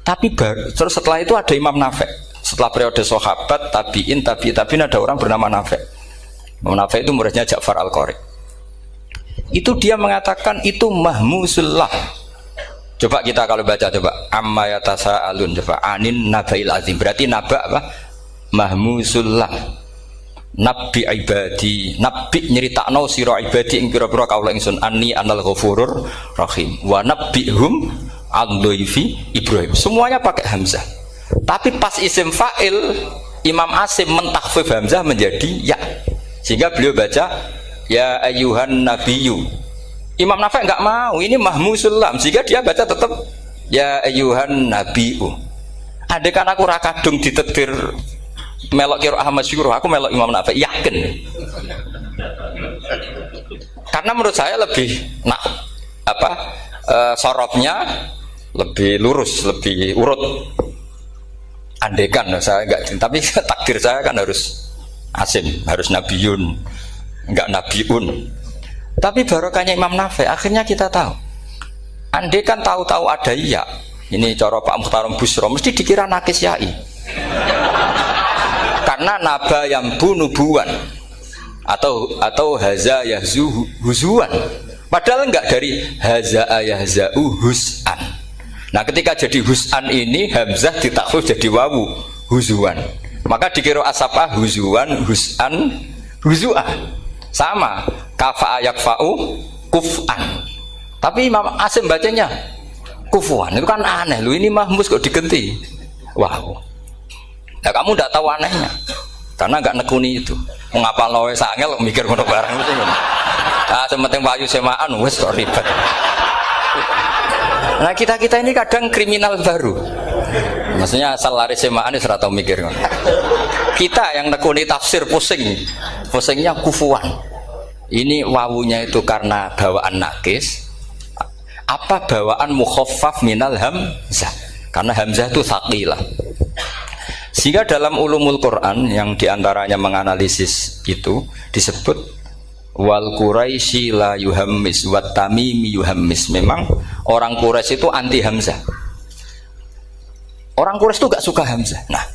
Tapi terus setelah itu ada Imam Nafi'. Setelah periode sahabat, tabi'in ada orang bernama Nafi'. Imam Nafi' itu muridnya Ja'far Al-Qari. Itu dia mengatakan itu mahmusullah. Coba kita kalau baca coba amma yatasaalun, coba anin nabail azim. Berarti naba apa? Mahmusullah. Nabi ibadi, nabi nyeritakno sira ibadi ing pira-pira kaula ingsun anni anal ghafurur rahim wa nabbihum al-dhaifi Ibrahim. Semuanya pakai hamzah. Tapi pas isim fa'il Imam Asim mentakhfif hamzah menjadi ya. Sehingga beliau baca ya ayyuhan nabiyyu. Imam Nafi' enggak mau, ini mahmusul lam. Sehingga dia baca tetap ya ayyuhan nabiyyu. Andai kan aku ra kadung ditetir melok qiraah masyhur, aku melok Imam Nafi', yakin. Karena menurut saya lebih sorobnya lebih lurus, lebih urut. Andekan saya enggak, tapi takdir saya kan harus Asim, harus Nabiyun, enggak Nabiun. Tapi barokahnya Imam Nafi', akhirnya kita tahu Andai kan tahu-tahu ada ya, ini cara Pak Muhtaram Busro, mesti dikira nakis yai. Karena naba yang bunubuan atau haza yahzu huzuan. Padahal enggak, dari haza yahza'u hus'an. Nah, ketika jadi hus'an ini hamzah ditakhfif jadi wawu huzuan. Maka dikira asapah huzuan, hus'an, huzu'an. Sama kafa yakfa'u kuf'an. Tapi Imam Asim bacanya kufuan. Itu kan aneh. Lu ini mahmus kok digenti. Wow. Nah, kamu tidak tahu anehnya. Karena nggak nekuni itu. Mengapa lo sangel mikir ngono barang itu. Ah, sementing wayu semaan wes kok ribet. Nah, kita ini kadang kriminal baru. Maksudnya asal lari semaan wis ora tau mikir ngono. Kita yang nekuni tafsir pusing. Pusingnya kufuan. Ini wawunya itu karena bawaan nakis. Apa bawaan mukhaffaf minal hamzah? Karena hamzah itu tsaqilah. Sehingga dalam ulumul Quran yang diantaranya menganalisis itu disebut wal Quraisy la yuhammis wat tamimi yuhammis. Memang orang Quraisy itu anti hamzah. Orang Quraisy itu gak suka hamzah. Nah,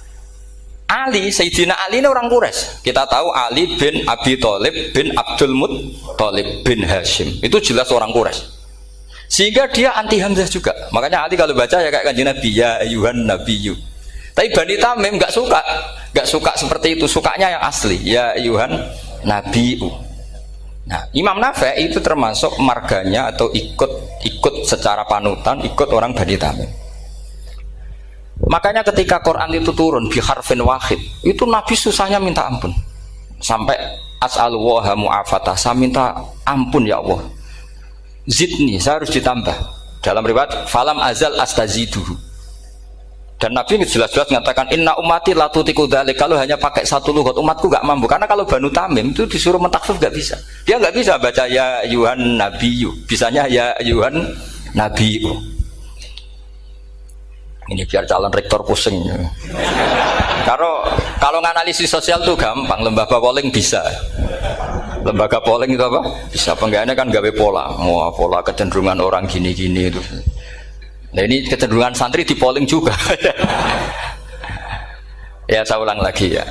Ali, Sayyidina Ali ini orang Quraisy. Kita tahu Ali bin Abi Thalib bin Abdul Muttalib bin Hashim. Itu jelas orang Quraisy. Sehingga dia anti hamzah juga. Makanya Ali kalau baca ya kayak Kanjeng Nabi, ya ayyuhan nabiyyu. Tapi Bani Tamim nggak suka seperti itu. Sukanya yang asli, ya ayyuhan nabiyyu. Nah, Imam Nafi' itu termasuk marganya atau ikut secara panutan, ikut orang Bani Tamim. Makanya ketika Quran itu turun bi harfin wahid, itu Nabi susahnya minta ampun. Sampai as'alullaha mu'afatah, saya minta ampun ya Allah. Zidni, saya harus ditambah. Dalam riwayat falam azal astaziduhu. Dan Nabi jelas-jelas mengatakan inna ummati la tutiku dzalik. Kalau hanya pakai satu lughat umatku enggak mampu. Karena kalau Banu Tamim itu disuruh mentakfif enggak bisa. Dia enggak bisa baca ya ayyuhan nabiyyu. Bisanya ya ayyuhan nabiyyu. Ini biar calon rektor pusing. Kalau nganalisis sosial tuh gampang, lembaga polling bisa. Lembaga polling itu apa? Bisa penggayanya kan gawe pola, pola kecenderungan orang gini-gini itu. Nah, ini kecenderungan santri di polling juga. Ya, saya ulang lagi ya.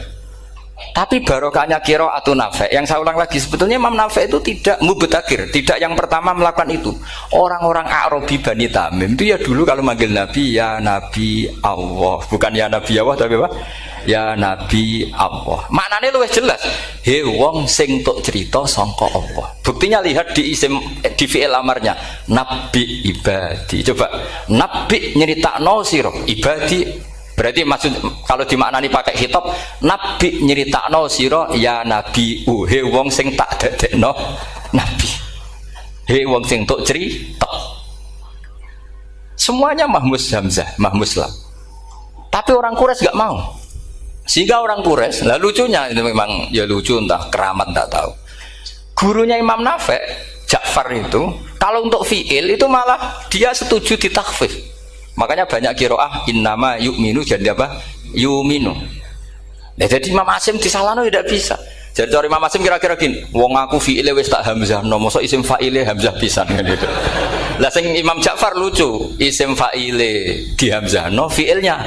Tapi barokahnya qiraatun Nafi'. Yang saya ulang lagi, sebetulnya Imam Nafi' itu tidak mubtadhir, tidak yang pertama melakukan itu. Orang-orang Arabi Bani Tamim itu ya dulu kalau manggil Nabi ya Nabi Allah, bukan ya Nabi Allah tapi apa? Ya Nabi Allah. Maknanya luwih jelas. He wong sing tok cerita sangka Allah. Buktinya lihat di isim di fi'il amarnya. Nabi ibadi. Coba nabi nyeritakno sira ibadi. Berarti maksud kalau dimaknani pakai khitab, nabi nyeritakno sira ya nabi he wong sing tak dadekno nabi. He wong sing tok cerita. Semuanya mahmus hamzah, mahmus lam. Tapi orang Quraisy enggak mau. Sehingga orang Quraisy, lah lucunya itu memang ya lucu entah keramat enggak tahu. Gurunya Imam Nafi', Ja'far itu, kalau untuk fi'il itu malah dia setuju ditakhfif. Makanya banyak qiraah innama yu'minu jadi apa? Yu'minu. Nah, jadi Imam Asim disalahno tidak bisa. Jadi cara Imam Asim kira-kira gini, wong aku fi'ile wis tak hamzah, no mosok isim fa'ile hamzah pisan kan gitu. Lah sing Imam Ja'far lucu, isim fa'ile di hamzah, no fi'ilnya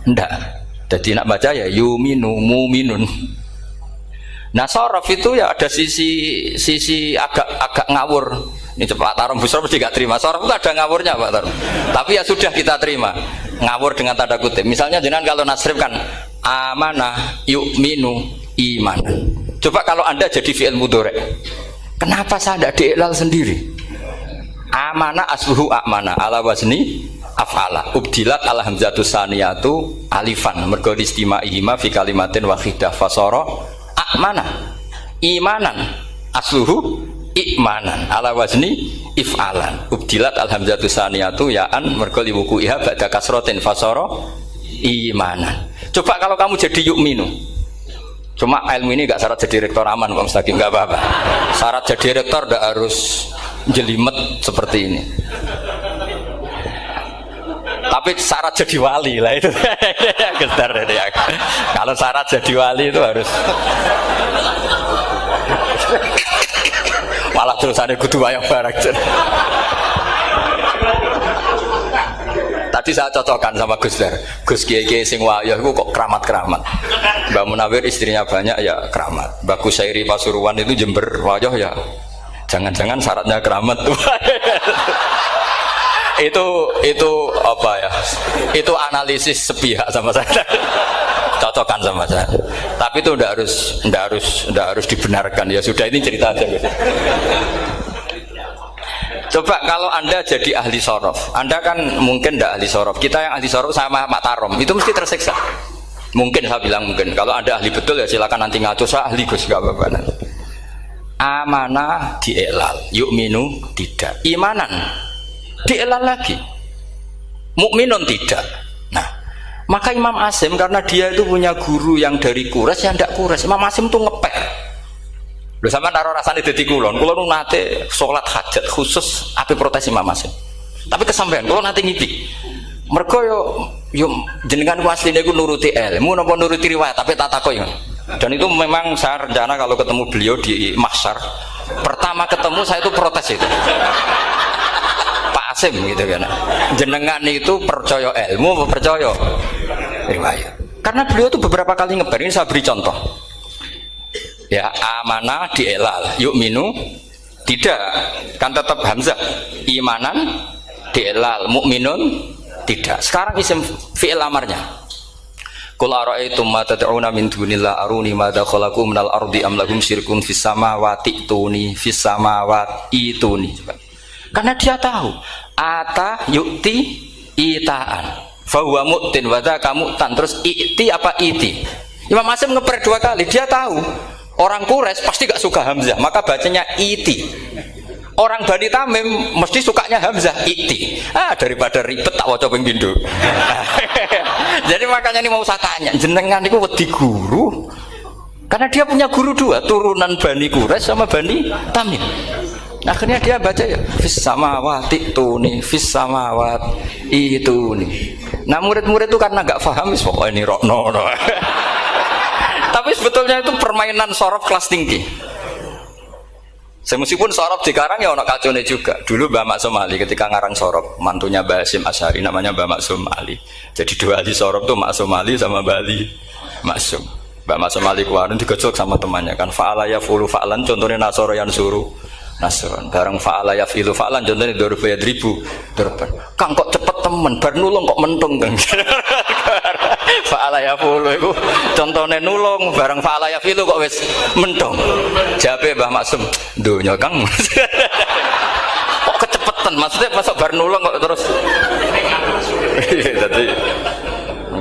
ndak. Jadi nak baca ya yuminu muminun. Nah sorof itu ya ada sisi agak ngawur. Ini Pak Tarom Busro mesti gak terima. Sorof itu ada ngawurnya Pak Tarom. Tapi ya sudah kita terima. Ngawur dengan tanda kutip. Misalnya jangan kalau nasrif kan amanah yu'minu imanan. Coba kalau Anda jadi fi'il mudhari'. Kenapa saya tidak diiklal sendiri? Amanah asluhu amana ala wazni af'ala ubdilat al hamzatu saniyatu alifan mergo istimaihima fi kalimatin wahidah fasara amana imanan asluhu ikmanan ala wazni if'alan ubdilat al hamzatu saniyatu ya'an mergo liwuku'iha ba'da kasratin fasara imanan. Coba kalau kamu jadi yu'minu, cuma ilmu ini gak syarat jadi rektor aman Pak Mustaqim, gak apa-apa. Syarat jadi rektor gak harus jelimet seperti ini. Tapi syarat jadi wali lah itu. Kalau syarat jadi wali itu harus malah terus ada kudu wayang barang. Tadi saya cocokkan sama Gus Dar. Gus Kiai sing wayah itu kok keramat-keramat. Mbak Munawir istrinya banyak ya keramat. Mbak Kusairi Pasuruan itu Jember wayah ya. Jangan-jangan syaratnya keramat tuh. itu apa ya? Itu analisis sepihak sama saya. Cocokkan sama saya. Tapi itu ndak harus dibenarkan ya. Sudah ini cerita aja Gus. Coba kalau Anda jadi ahli sorof, Anda kan mungkin tidak ahli sorof. Kita yang ahli sorof sama Pak Tarom itu mesti tersiksa. Mungkin saya bilang mungkin. Kalau Anda ahli betul ya silakan nanti ngaco. Saya ahli Gus, gak apa-apa. Amanah dielal, yu'minu tidak. Imanan dielal lagi, mukminun tidak. Nah, maka Imam Asim karena dia itu punya guru yang dari Quraisy yang tidak Quraisy. Imam Asim tuh ngepek. Lho sampean karo rasane dadi kulon nate salat hajat khusus ape protes Imam Asim. Tapi kesampean kula nate ngipi. Mergo yo jenengan ku asline ku nuruti ilmu napa nuruti riwayat tapi tak takoki. Dan itu memang saya rencana kalau ketemu beliau di mahsyar, pertama ketemu saya itu protes itu. Pak Asim gitu kan. Jenengan itu percaya ilmu apa percaya riwayat? Karena beliau itu beberapa kali ngebar, ini saya beri contoh. Ya amanah dielal, yu'minu tidak, kan tetap hamzah. Imanan dielal, mukminun tidak. Sekarang isim fi'il amarnya. Qul ara'aytum ma tad'una min dunillah aruni madza khalaqu minal ardi am lahum syirkun fis samawati tuni fis samawati tuni. Karena dia tahu ata yu'ti itaan fa huwa mu'tin wa dzaka mu'tan. Terus i'ti apa iti? Imam Asim ngeper dua kali, dia tahu orang Quraisy pasti gak suka hamzah, maka bacanya iti. Orang Bani Tamim mesti sukanya hamzah, iti. Daripada ribet tak waca ping pindho. Jadi makanya ini mau saya tanya, jenengan itu wedi guru? Karena dia punya guru dua, turunan Bani Quraisy sama Bani Tamim. Akhirnya dia baca ya fis samawati tuni fis samawati tuni. Nah murid-murid itu karena gak paham pokoknya ini rokno. Tapi sebetulnya itu permainan sorof kelas tinggi. Meskipun sorof dikarang ya ono kacone juga. Dulu Mbak Maksum Ali ketika ngarang sorof, mantunya Mbak Hasyim Asy'ari namanya Mbak Maksum Ali. Jadi dua ahli sorof tuh Maksum Ali sama Mbak Ali Maksum. Mbak Maksum Ali kemarin digejok sama temannya kan. Fa'ala yafulu fa'lan, contohnya nasoro yang suruh nasron. Bareng fa'ala yafilu fa'lan, contohnya dorba ya ribu dorban. Kang kok cepet temen, bar nulung kok mentung kan. Fa'ala yafulu itu contohnya nulung, bareng fa'ala yafilu kok wis mentung. Jabe Mbah Maksum, donya Kang. Kok kecepetan, maksudnya masuk bar nulung kok terus. Jadi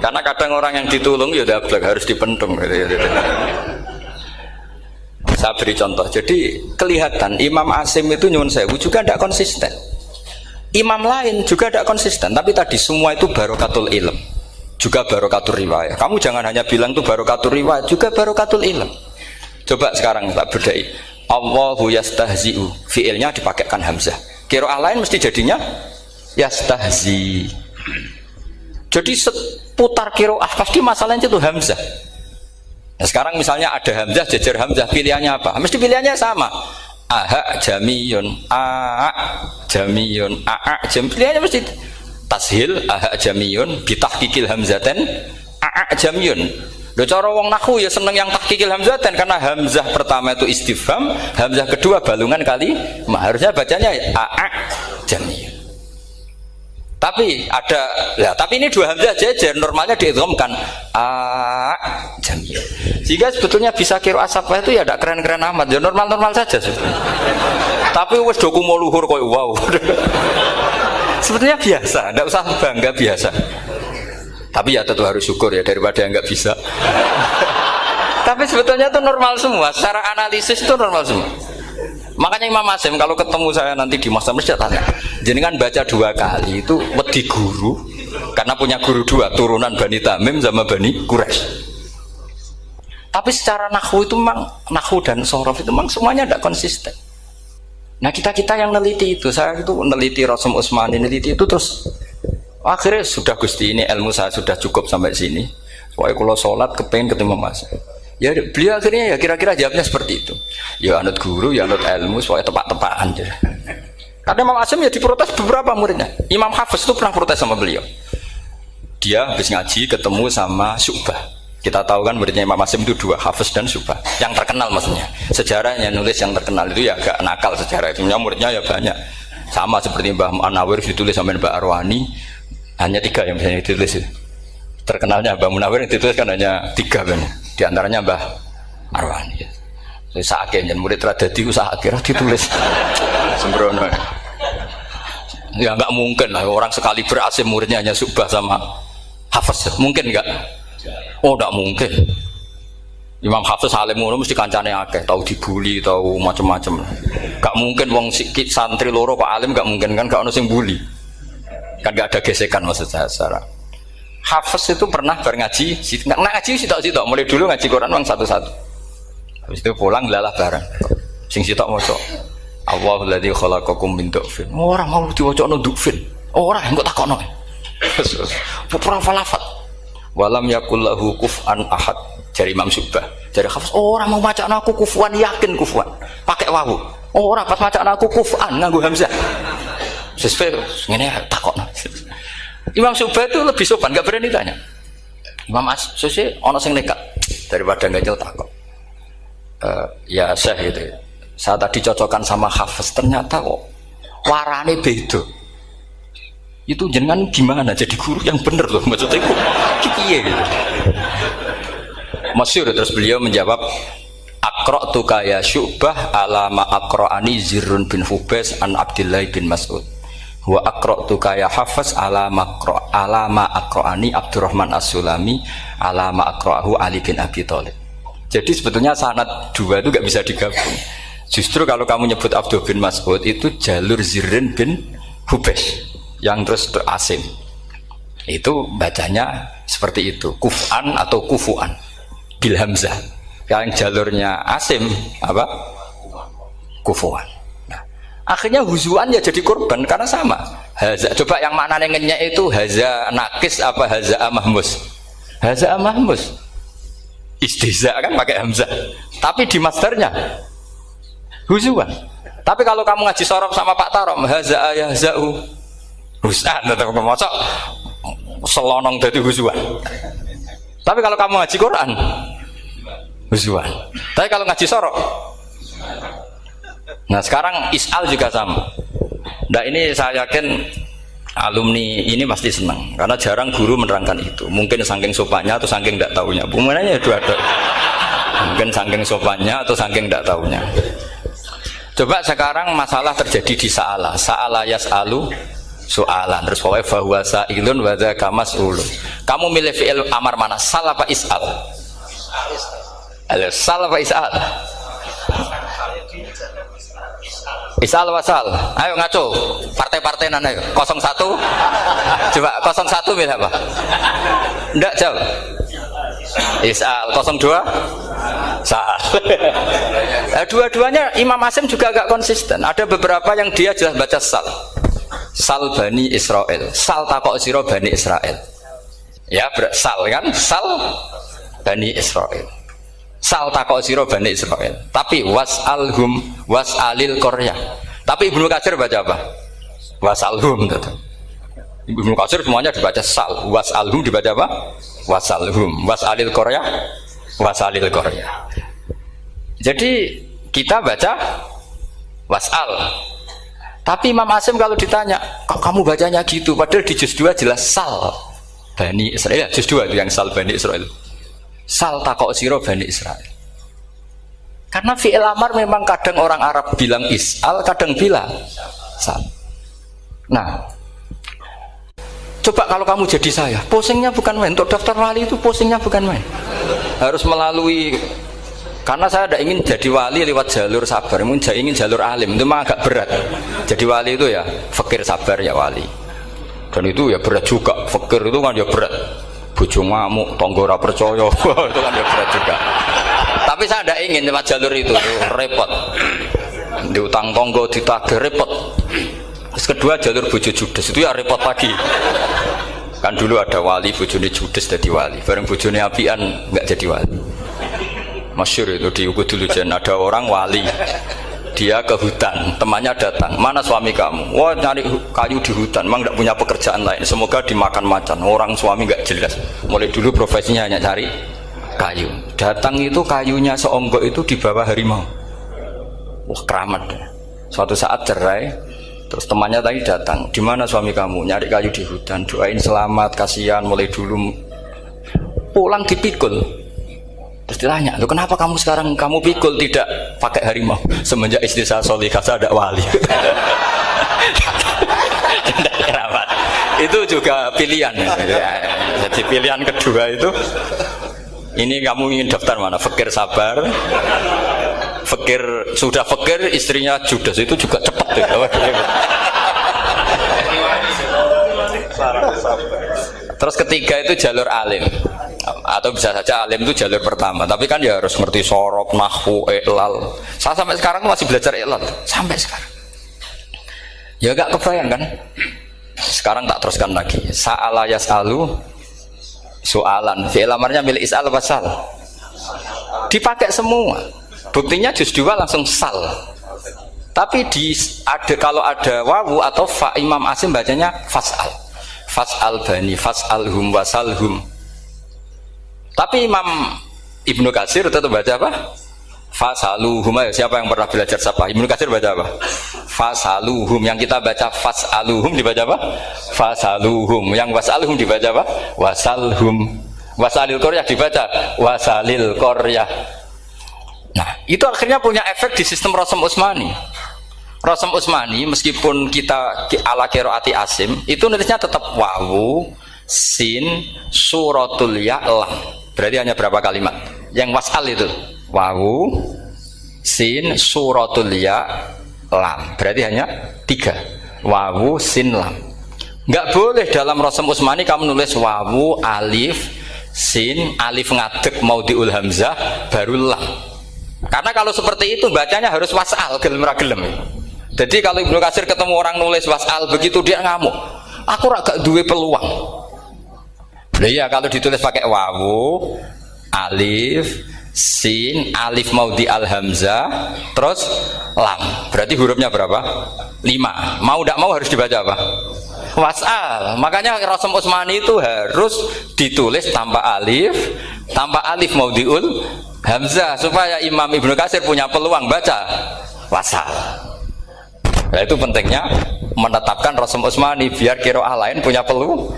karena kadang orang yang ditulung ya dablek harus dipentung gitu. Saya beri contoh. Jadi kelihatan Imam Asim itu nyuwun sewu juga tidak konsisten. Imam lain juga tidak konsisten. Tapi tadi semua itu barokatul ilm, juga barokatul riwayat. Kamu jangan hanya bilang itu barokatul riwayat, juga barokatul ilm. Coba sekarang tak bedai. Allahu yastahzi'u, fiilnya dipakaikan hamzah. Qiraah lain mesti jadinya yastahzi. Jadi seputar qiraah pasti masalahnya itu hamzah. Nah, sekarang misalnya ada hamzah jejer hamzah, pilihannya apa? Mesti pilihannya sama. Aha jamiyun, a jamiyun, a jam. Pilihannya mesti tashil aha jamiyun, bitahqiqil hamzaten a jamiyun. Lho cara wong nahwu ya seneng yang tahqiqil hamzaten karena hamzah pertama itu istifham, hamzah kedua balungan kali, harusnya bacanya a jamiyun. Tapi ada, ya, tapi ini dua hamzah jejer, normalnya diidghamkan a jamiyun. Sehingga sebetulnya bisa qiraah safah itu ya tidak keren-keren amat, ya normal-normal saja sebetulnya. Tapi wis do kumo luhur koyo wow. Sebetulnya biasa, tidak usah bangga, biasa. Tapi ya tentu harus syukur ya daripada yang nggak bisa. Tapi sebetulnya itu normal semua, secara analisis itu normal semua. Makanya Imam Asim kalau ketemu saya nanti di masa mesti tanya, jenengan baca dua kali itu wedi guru karena punya guru dua, turunan Bani Tamim sama Bani Quraisy. Tapi secara nahwu itu memang nahwu dan sorof itu memang semuanya tidak konsisten. Nah kita yang neliti itu, saya itu neliti Rasul Utsmani, neliti itu terus akhirnya sudah Gusti ini ilmu saya sudah cukup sampai sini. Pokoknya kalau sholat kepengen ketemu Mas. Ya beliau akhirnya ya kira-kira jawabnya seperti itu. Ya anut guru, ya anut ilmu, soalnya tepak-tepakan. Karena Imam Asim ya diprotes beberapa muridnya. Imam Hafiz itu pernah protes sama beliau. Dia habis ngaji ketemu sama Syu'bah. Kita tahu kan muridnya Imam Asim itu dua, Hafiz dan Syu'bah. Yang terkenal maksudnya. Sejarahnya nulis yang terkenal itu ya agak nakal sejarah itu. Muridnya ya banyak. Sama seperti Mbah Munawir ditulis sama Mbah Arwani. Hanya 3 yang biasanya ditulis. Terkenalnya Mbah Munawir yang ditulis kan hanya 3 kan. Di antaranya Mbah Arwani. Saya sakit, murid radadi usaha akhirnya ditulis. Sembrono. Ya nggak mungkin lah orang sekali berasim muridnya hanya Syu'bah sama Hafiz. Mungkin nggak? Oh nggak mungkin. Imam Hafiz alim ngono mesti kancane akeh, tahu dibully, tahu macam-macam. Nggak mungkin wong sikit santri loro kok alim, nggak mungkin kan, nggak ono sing bully. Kan nggak ada gesekan maksud saya secara. Hafiz itu pernah ngaji, nggak ngaji sitok-sitok, mulai dulu ngaji Quran wong satu-satu. Habis itu pulang lalah bareng. Sing sitok maca Allahul ladzi khalaqakum min du'fin. Ora mau diwacana du'fin. Ora engko takokno. Pura falafat. Walam yakul lahu kuf'an ahad. Dari Imam Syu'bah. Dari Hafiz, ora mau macakno aku kufuan, yakin kufuan. Pakai wawu. Ora pas macakno aku kuf'an nganggo hamzah. Sesuai ngene takokno. Imam Syu'bah itu lebih sopan, enggak berani tanya. Imam As-Susi ana sing nekat daripada ngajel takok. Ya Syekh gitu. Saya tadi cocokkan sama Hafiz, ternyata kok warane beda. Itu jenengan gimana jadi guru yang bener loh, maksudnya itu piye gitu. Masyhur terus beliau menjawab, Aqra'tu ya Syu'bah ala ma aqra'ani Zirrun bin Hubais an Abdillah bin Mas'ud. Wa aqra'tu ya Hafiz ala ma aqra'ani Abdurrahman As-Sulami ala ma aqra'ahu Ali bin Abi Thalib. Jadi sebetulnya sanad dua itu gak bisa digabung. Justru kalau kamu nyebut Abdul bin Mas'ud itu jalur Zirrin bin Hubais yang terus Asim. Itu bacanya seperti itu, kuf'an atau kufu'an bil hamzah. Yang jalurnya Asim apa? Kufu'an. Nah, akhirnya huzuan ya jadi korban karena sama. Haza, coba yang maknanya ngenyek itu haza nakis apa haza mahmus? Haza mahmus. Istihza kan pakai hamzah. Tapi di masdarnya huzuan. Tapi kalau kamu ngaji sorof sama Pak Tarom, haza yahza'u husan atau mosok selonong dari huzuan. Tapi kalau kamu ngaji Quran, huzuan. Tapi kalau ngaji sorof, nah sekarang is'al juga sama. Nah ini saya yakin alumni ini pasti senang karena jarang guru menerangkan itu. Mungkin saking sopannya atau saking tidak tahunya. Bagaimana dua-dua. Mungkin saking sopannya atau saking tidak tahunya. Coba sekarang masalah terjadi di Sa'ala yas'alu soalan terus pokoknya bahwa sa'ilun wa dzaka mas'ulun. Kamu milih fi'il amar mana? Sal apa is'al? Sal apa is'al? Is'al wa sal. Ayo ngaco. Partai-partai nana 01. Coba 01 milih apa? Enggak jawab. Is'al 02 sal. Dua-duanya Imam Asim juga agak konsisten. Ada beberapa yang dia jelas baca sal. Sal Bani Israel, sal takok siro Bani Israel. Ya, sal kan? Sal Bani Israel. Sal takok siro Bani Israel. Tapi was'alhum was'alil Korea. Tapi Ibnu Katsir baca apa? Was'alhum. Ibnu Katsir semuanya dibaca sal. Was'alhum dibaca apa? Was'alhum. Was'alil Korea. Was'alil Korea. Jadi kita baca was'al. Tapi Imam Asim kalau ditanya, kok kamu bacanya gitu? Padahal di juz 2 jelas sal Bani Israel. Juz 2 itu yang sal Bani Israel. Sal takok siro Bani Israel. Karena fi'il amar memang kadang orang Arab bilang is'al, kadang bilang sal. Nah, coba kalau kamu jadi saya, pusingnya bukan main. Untuk daftar wali itu pusingnya bukan main. Harus melalui. Karena saya tidak ingin jadi wali lewat jalur sabar, ingin jalur alim, itu memang agak berat. Jadi wali itu ya fakir sabar ya wali. Dan itu ya berat juga, fakir itu kan ya berat. Bojo ngamuk, tonggo ora percaya, itu kan ya berat juga. Tapi saya tidak ingin lewat jalur itu repot. Diutang tonggo, ditagih repot. Terus kedua jalur bojo judes itu ya repot lagi. Kan dulu ada wali bojone judes jadi wali, bareng bojone apian nggak jadi wali. Masyhur itu di Ubudul Jan ada orang wali dia ke hutan, temannya datang, mana suami kamu? Wah nyari kayu di hutan, emang tidak punya pekerjaan lain, semoga dimakan macan. Orang suami nggak jelas, mulai dulu profesinya hanya cari kayu. Datang itu kayunya seonggok itu dibawa harimau. Wah keramat. Suatu saat cerai, terus temannya tadi datang, di mana suami kamu? Nyari kayu di hutan, doain selamat, kasihan, mulai dulu. Pulang dipikul. Terus ditanya, loh kenapa kamu sekarang kamu pikul tidak pakai harimau? Semenjak istri saya solihah saya ada wali. Keramat. Itu juga pilihan. Jadi pilihan kedua itu, ini kamu ingin daftar mana? Fakir sabar, fakir sudah fakir istrinya judes, itu juga cepat. Terus ketiga itu jalur alim, atau bisa saja alim itu jalur pertama, tapi kan ya harus ngerti sorok, nahwu, i'lal. Saya sampai sekarang masih belajar i'lal sampai sekarang. Ya gak kebayang kan? Sekarang tak teruskan lagi. Sa'ala yas'alu soalan. Fi'il amarnya milik is'al wasal. Dipakai semua. Buktinya juz 2 langsung sal. Tapi kalau ada wawu atau fa, Imam Asim bacanya fas'al. Fas'al bani, fas'alhum wasalhum. Tapi Imam Ibnu Katsir tetap baca apa? Fasaluhum. Siapa yang pernah belajar siapa? Ibnu Katsir baca apa? Fasaluhum. Yang kita baca fasaluhum dibaca apa? Fasaluhum. Yang wasalhum dibaca apa? Wasalhum. Wasalil Qaryah dibaca wasalil Qaryah. Nah, itu akhirnya punya efek di sistem Rasam Utsmani. Rasam Utsmani meskipun kita ala qiraati Asim, itu nulisnya tetap wawu, sin, suratul ya, lam. Berarti hanya berapa kalimat? Yang wasal itu wawu, sin, suratul ya, lam. Berarti hanya 3. Wawu, sin, lam. Nggak boleh dalam Rasam Utsmani kamu nulis wawu, alif, sin, alif ngadeg maudhi'ul hamzah baru lam. Karena kalau seperti itu bacanya harus wasal, gelem ra gelem. Jadi kalau Ibnu Katsir ketemu orang nulis wasal begitu dia ngamuk. Aku gak duwe peluang. Iya kalau ditulis pakai wawu, alif, sin, alif maudhi al hamzah, terus lam. Berarti hurufnya berapa? 5. Mau tidak mau harus dibaca apa? Wasal. Makanya Rasam Utsmani itu harus ditulis tanpa alif maudhiul hamzah supaya Imam Ibnu Katsir punya peluang baca wasal. Nah itu pentingnya menetapkan Rasam Utsmani biar qiraah lain punya peluang.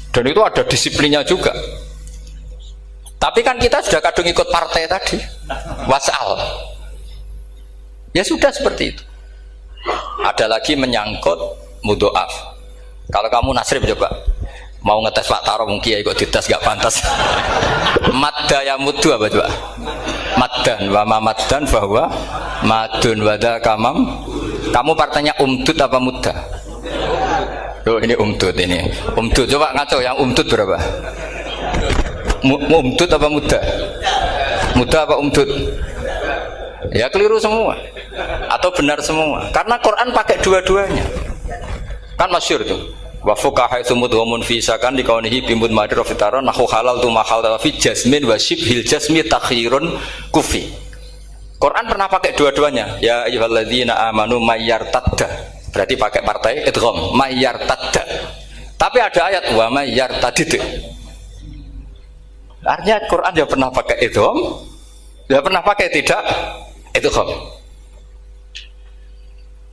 Dan itu ada disiplinnya juga. Tapi kan kita sudah kadung ikut partai tadi, wasal. Ya sudah seperti itu. Ada lagi menyangkut mudhoaf. Kalau kamu nasrib coba, mau ngetes Pak Taro mungkin ya ikut dites gak pantas. Madda ya muddu apa coba? Maddan wa ma maddan bahwa madun wada kamam. Kamu partainya umdud apa mudda? Oh ini umdud ini. Umdud coba ngaco yang umdud berapa? Umdud apa mudda? Mudda apa umdud? Ya keliru semua atau benar semua. Karena Quran pakai dua-duanya. Kan masyhur tuh. Wa fuqaha mudghamun fi sakan di kaunihi bimud madhar fitara nahu halal tu mahal fi jasmin wa shibhil jasmi takhirun kufi. Quran pernah pakai dua-duanya. Ya ayyuhalladzina amanu mayyartadda. Berarti pakai partai idgham mayyartadda. Tapi ada ayat wa mayyartadid. Artinya Quran dia pernah pakai idgham, dia pernah pakai tidak idgham.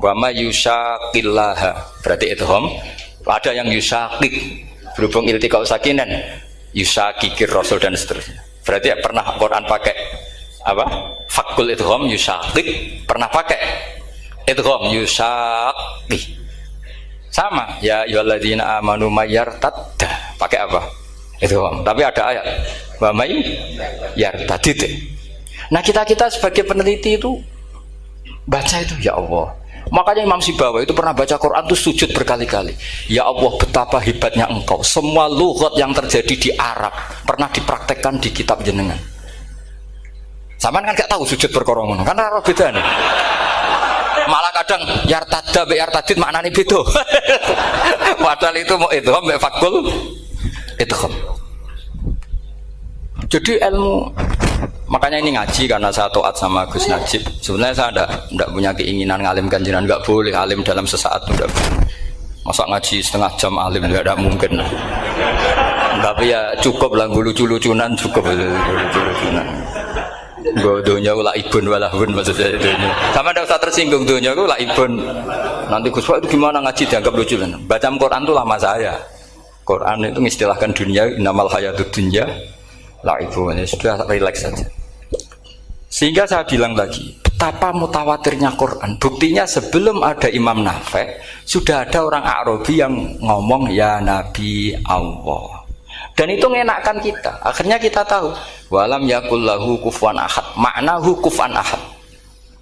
Wa mayyushaqillaha berarti idgham. Ada yang yusakik berhubung iltiqa'u sakinan yusakikir rasul dan seterusnya. Berarti pernah Quran pakai apa? Fakul idgham yusakik, pernah pakai idgham yusakik. Sama ya ayyuhalladzina amanu mayyartadda pakai apa? Idgham. Tapi ada ayat wa may yartadid. Nah, kita sebagai peneliti itu baca itu ya Allah. Makanya Imam Sibawi itu pernah baca Quran itu sujud berkali-kali. Ya Allah betapa hebatnya engkau. Semua lughat yang terjadi di Arab pernah dipraktekkan di kitab jenengan. Sampean kan gak tahu sujud perkara ngono. Kan ora bedane. Malah kadang yartada be yartadid maknane beda. Padahal itu mau idgham be fakul idgham. Jadi ilmu Makanya ini ngaji karena saya taat sama Gus Najib. Sebenarnya saya enggak punya keinginan ngalimkan jenengan, enggak boleh alim dalam sesaat udah. Masa ngaji setengah jam alim enggak ada mungkin. Tapi ya cukup lah lucu-lucunan cukup lucu-lucunan. Donya ulah ibun walahun maksudnya donya. Sama ada usah tersinggung donya ulah ibun. Nanti Gus Pak itu gimana ngaji dianggap lucu kan? Baca Quran itu lama saya. Quran itu mengistilahkan dunia innamal hayatud dunya la ibun. Sudah relax saja. Sehingga saya bilang lagi, betapa mutawatirnya Quran. Buktinya sebelum ada Imam Nafi' sudah ada orang Arabi yang ngomong ya Nabi Allah. Dan itu ngenakkan kita. Akhirnya kita tahu walam yakullahu kufuwan ahad. Maknahu kufuwan ahad.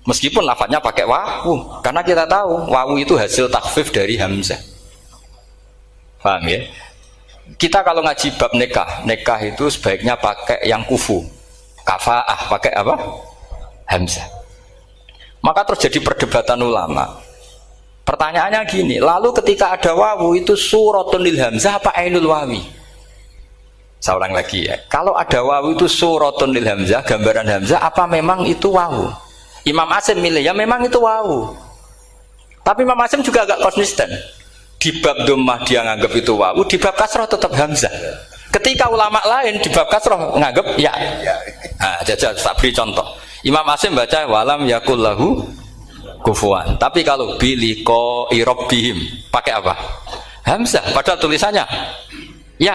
Meskipun lafadznya pakai wawu, karena kita tahu wawu itu hasil takhfif dari hamzah. Paham ya? Kita kalau ngaji bab nikah itu sebaiknya pakai yang kufu. Kafaah pakai apa? Hamzah. Maka terjadi perdebatan ulama. Pertanyaannya gini, lalu ketika ada wawu itu suratun lil hamzah apa ainul wawi? Saya ulang lagi ya. Kalau ada wawu itu suratun lil hamzah, gambaran hamzah, apa memang itu wawu? Imam Asim milih ya memang itu wawu. Tapi Imam Asim juga agak konsisten. Di bab dhammah dia nganggap itu wawu, di bab kasrah tetap hamzah. Ketika ulama lain di bab kasrah nganggap ya. Nah, jajal tak beri contoh. Imam Asim baca walam yakullahu kufuwan. Tapi kalau biliko irobihim pakai apa? Hamzah. Padahal tulisannya ya.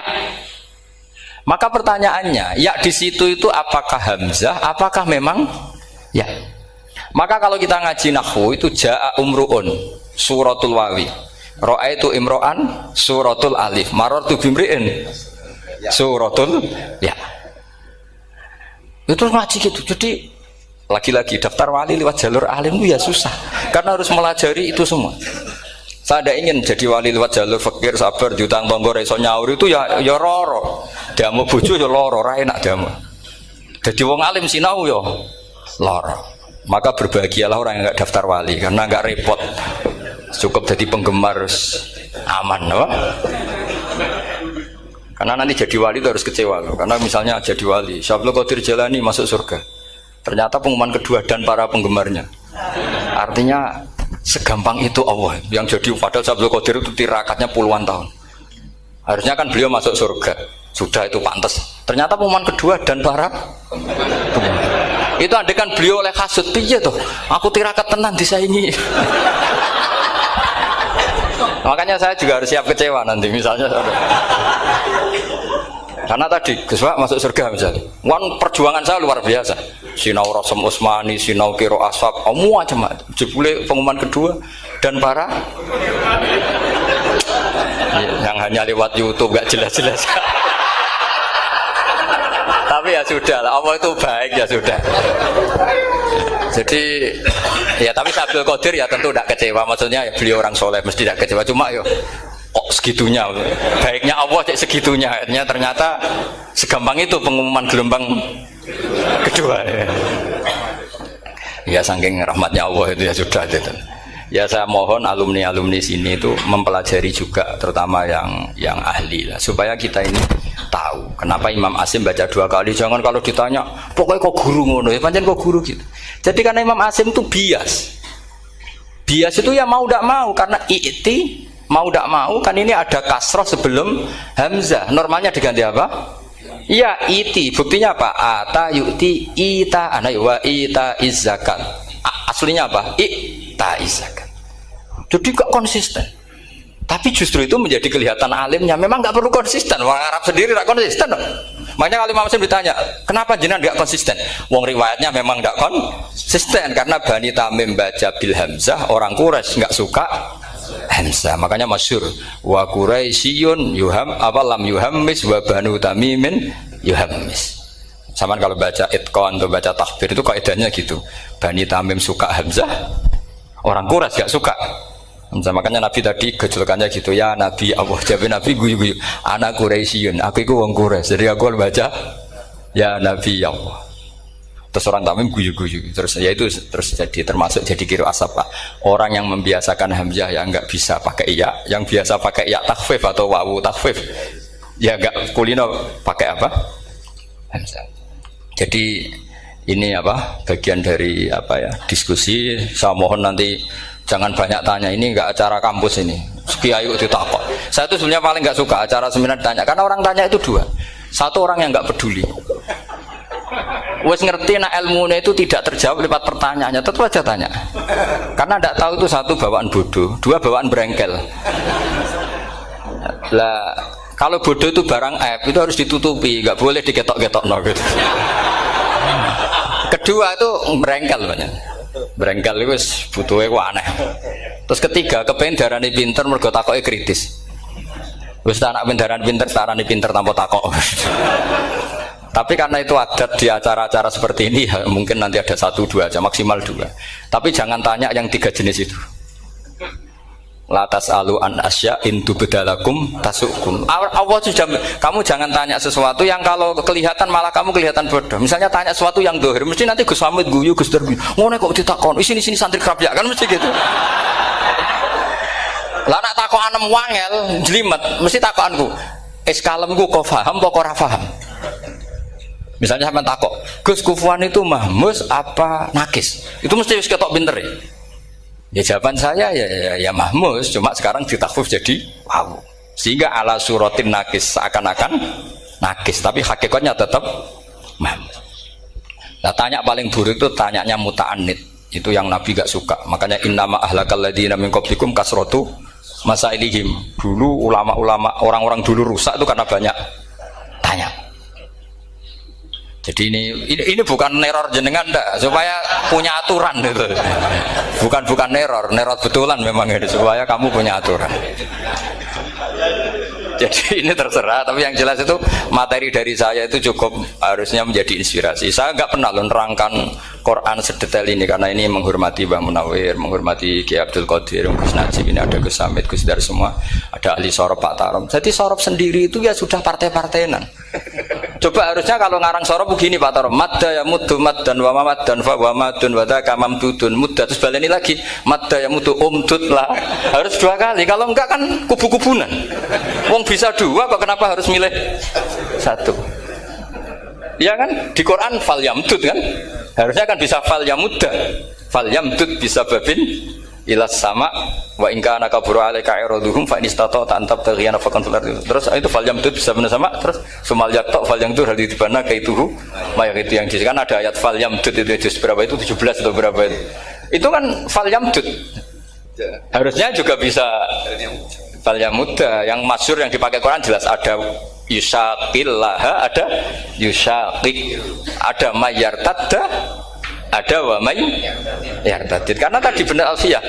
Maka pertanyaannya, ya di situ itu apakah hamzah, apakah memang ya? Maka kalau kita ngaji nahwu itu jaa umruun suratul wawi, ra'aitu imro'an suratul alif, marartu bimri'in suratul ya. Itu ngaji gitu. Jadi lagi-lagi daftar wali lewat jalur alim itu ya susah, karena harus melajari itu semua. Saya tidak ingin jadi wali lewat jalur fakir, sabar, jutang tonggo, reso nyaur itu ya roro. Damu bojo ya loro, ra enak damu. Jadi wong alim sinau ya loro. Maka berbahagialah orang yang enggak daftar wali karena enggak repot. Cukup jadi penggemar aman, apa? Karena nanti jadi wali itu harus kecewa loh. Karena misalnya jadi wali, Syabul Qadir Jalani masuk surga. Ternyata pengumuman kedua dan para penggemarnya. Artinya segampang itu Allah yang jadi. Padahal Syabul Qadir itu tirakatnya puluhan tahun. Harusnya kan beliau masuk surga, sudah itu pantas. Ternyata pengumuman kedua dan para itu andekan beliau oleh kasut piye tuh, aku tirakat tenan disaingi. Makanya saya juga harus siap kecewa nanti misalnya. Karena tadi Gus Pak masuk surga misalnya, perjuangan saya luar biasa. Sinau Rasul Utsmani, sinau Kiro Ashab, macam-macam. Jebule pengumuman kedua dan para yang hanya lewat YouTube gak jelas-jelas. Tapi ya sudah lah, Allah itu baik ya sudah. Jadi ya tapi Syabul Qadir ya tentu tidak kecewa, maksudnya ya, beliau orang soleh mesti tidak kecewa. Cuma yo kok segitunya, baiknya Allah cek segitunya. Ternyata segampang itu pengumuman gelombang kedua. Ya saking rahmatnya Allah itu ya sudah gitu. Ya saya mohon alumni-alumni sini itu mempelajari juga, terutama yang ahli lah, supaya kita ini tahu kenapa Imam Asim baca 2 kali. Jangan kalau ditanya pokoknya kok guru ngono ya, pancen kok guru gitu. Jadi karena Imam Asim itu bias itu ya mau tidak mau, karena i'ti mau tidak mau kan ini ada kasroh sebelum hamzah, normalnya diganti apa? Iya iti. Buktinya apa? Ata yu'ti ita ana wa ita izzakat. Aslinya apa? Ita izzakat. Jadi gak konsisten. Tapi justru itu menjadi kelihatan alimnya. Memang gak perlu konsisten. Orang Arab sendiri gak konsisten. Makanya kalau Imam Muslim ditanya, kenapa jenengan gak konsisten? Wong riwayatnya memang gak konsisten karena Bani Tamim baca bil hamzah, orang Quraisy gak suka hamzah. Makanya masyhur wa Quraisyun yuham awalam yuhammis wa Banu Tamimin yuhammis. Sama kalau baca itqan atau baca takbir itu kaidahnya gitu. Bani Tamim suka hamzah, orang Quraisy gak suka hamzah. Makanya Nabi tadi gejolkannya gitu, ya Nabi Allah, jawab Nabi guyu-guyu, anak Quraisyun, aku itu wong Quraisy, jadi aku baca ya Nabi Allah. Terus orang Tamim guyu-guyu, terus ya itu terus jadi termasuk jadi kiro asap Pak. Orang yang membiasakan hamzah ya nggak bisa pakai ya, yang biasa pakai ya takhfif atau wawu takhfif ya nggak kulino pakai apa? Hamzah. Jadi ini apa bagian dari apa ya diskusi. Saya mohon nanti jangan banyak tanya, ini enggak acara kampus ini. Kiai itu takut. Saya itu sebenarnya paling enggak suka acara seminar tanya, karena orang tanya itu dua. Satu orang yang enggak peduli. Wes ngerti nak ilmunya itu tidak terjawab lewat pertanyaannya, tetap aja tanya. Karena enggak tahu itu satu bawaan bodoh, dua bawaan berengkel. Lah kalau bodoh itu barang aib, itu harus ditutupi, enggak boleh diketok-ketok gitu. Kedua itu berengkel banyak. Berengkel itu butuhnya ku aneh. Terus ketiga, kepengen darani pinter mergo takoke kritis. Wis tak anak darani pinter, darani pinter tanpa takok. Tapi karena itu adat di acara-acara seperti ini, ya, mungkin nanti ada 1-2 aja, maksimal 2. Tapi jangan tanya yang 3 jenis itu. Latas alu an asya intu bedalakum tasukum. Allah sudah, kamu jangan tanya sesuatu yang kalau kelihatan malah kamu kelihatan bodoh. Misalnya tanya sesuatu yang dohir, mesti nanti Gus Hamid guyu Gus Darbi. Ngono kok ditakon, sini santri kerap ya kan mesti gitu. Lah nak takon anem wangel, jelimet, mesti takonku. Kalemku kok paham apa ora paham? Misalnya sampean takok, Gus Kufuan itu mahmus apa nakis? Itu mesti wis ketok pinter ya. Ya jawaban saya ya mahmus, cuma sekarang ditakhfif jadi wow. Sehingga ala suratin nakis seakan-akan nakis, tapi hakikatnya tetap mahmus. Nah, tanya paling buruk itu tanyanya muta'annid. Itu yang Nabi gak suka. Makanya innama ahlakal ladzina min qablikum kasratu masailihim. Dulu ulama-ulama orang-orang dulu rusak itu karena banyak tanya. Jadi ini bukan neror jenengan ndak, supaya punya aturan gitu. Bukan neror betulan memang itu supaya kamu punya aturan. Jadi ini terserah, tapi yang jelas itu materi dari saya itu cukup harusnya menjadi inspirasi. Saya nggak pernah nerangkan Quran sedetail ini karena ini menghormati Mbah Munawir, menghormati Ki Abdul Qadir, Gus Najib, ini ada Gus Hamid, Gus Dar semua, ada ahli sorop Pak Tarom. Jadi sorop sendiri itu ya sudah partai-partainan. Coba harusnya kalau ngarang sorop begini Pak Tarom, madda ya muddu maddan wa mamaddan fa wa madun wa dzaka mamdudun mudda, terus baleni lagi madda ya muddu umdud lah. Harus 2 kali, kalau enggak kan kubu-kubunan. Wong bisa 2 kok kenapa harus milih 1? Ya kan di Quran fal yamdud kan, harusnya kan bisa fal yamudda, fal yamdud bisa babin ilas sama wa in kana kaburu alaika iraduhum fa inistata ta'antab taghiyana faqan fil ardi. Terus itu fal yamdud bisa benar sama, terus sumal yaqta fal yamdud hal ditibana kaituhu mayang itu yang kan ada ayat fal yamdud itu juz berapa itu 17 atau berapa itu. Itu kan fal yamdud. Harusnya juga bisa fal yamudda. Yang masyhur yang dipakai Quran jelas ada yusaqillaha, ada yusaqik, ada mayyartadda, ada wa may yartadid. Karena tadi benar Alfiyah,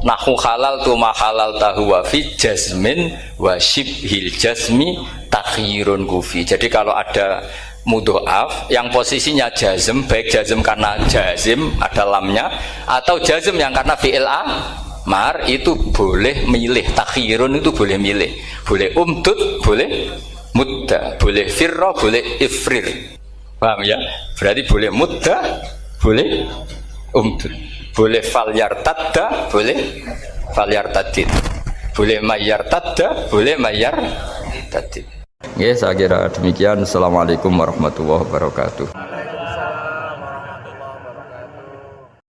nahu halal tu ma halal tahu wa fi jazmin wa shibhil jazmi takhirun kufi. Jadi kalau ada mudhoaf yang posisinya jazm, baik jazm karena jazim ada lamnya atau jazm yang karena fi'il amar, itu boleh milih. Takhirun itu boleh milih, boleh umdud, boleh mudda, boleh firra, boleh ifrir. Paham ya? Berarti boleh mudda, boleh umdud, boleh falyartadda, boleh falyartadid, boleh mayyartadda, boleh mayyartadid. Ya, saya kira demikian. Assalamualaikum warahmatullahi wabarakatuh.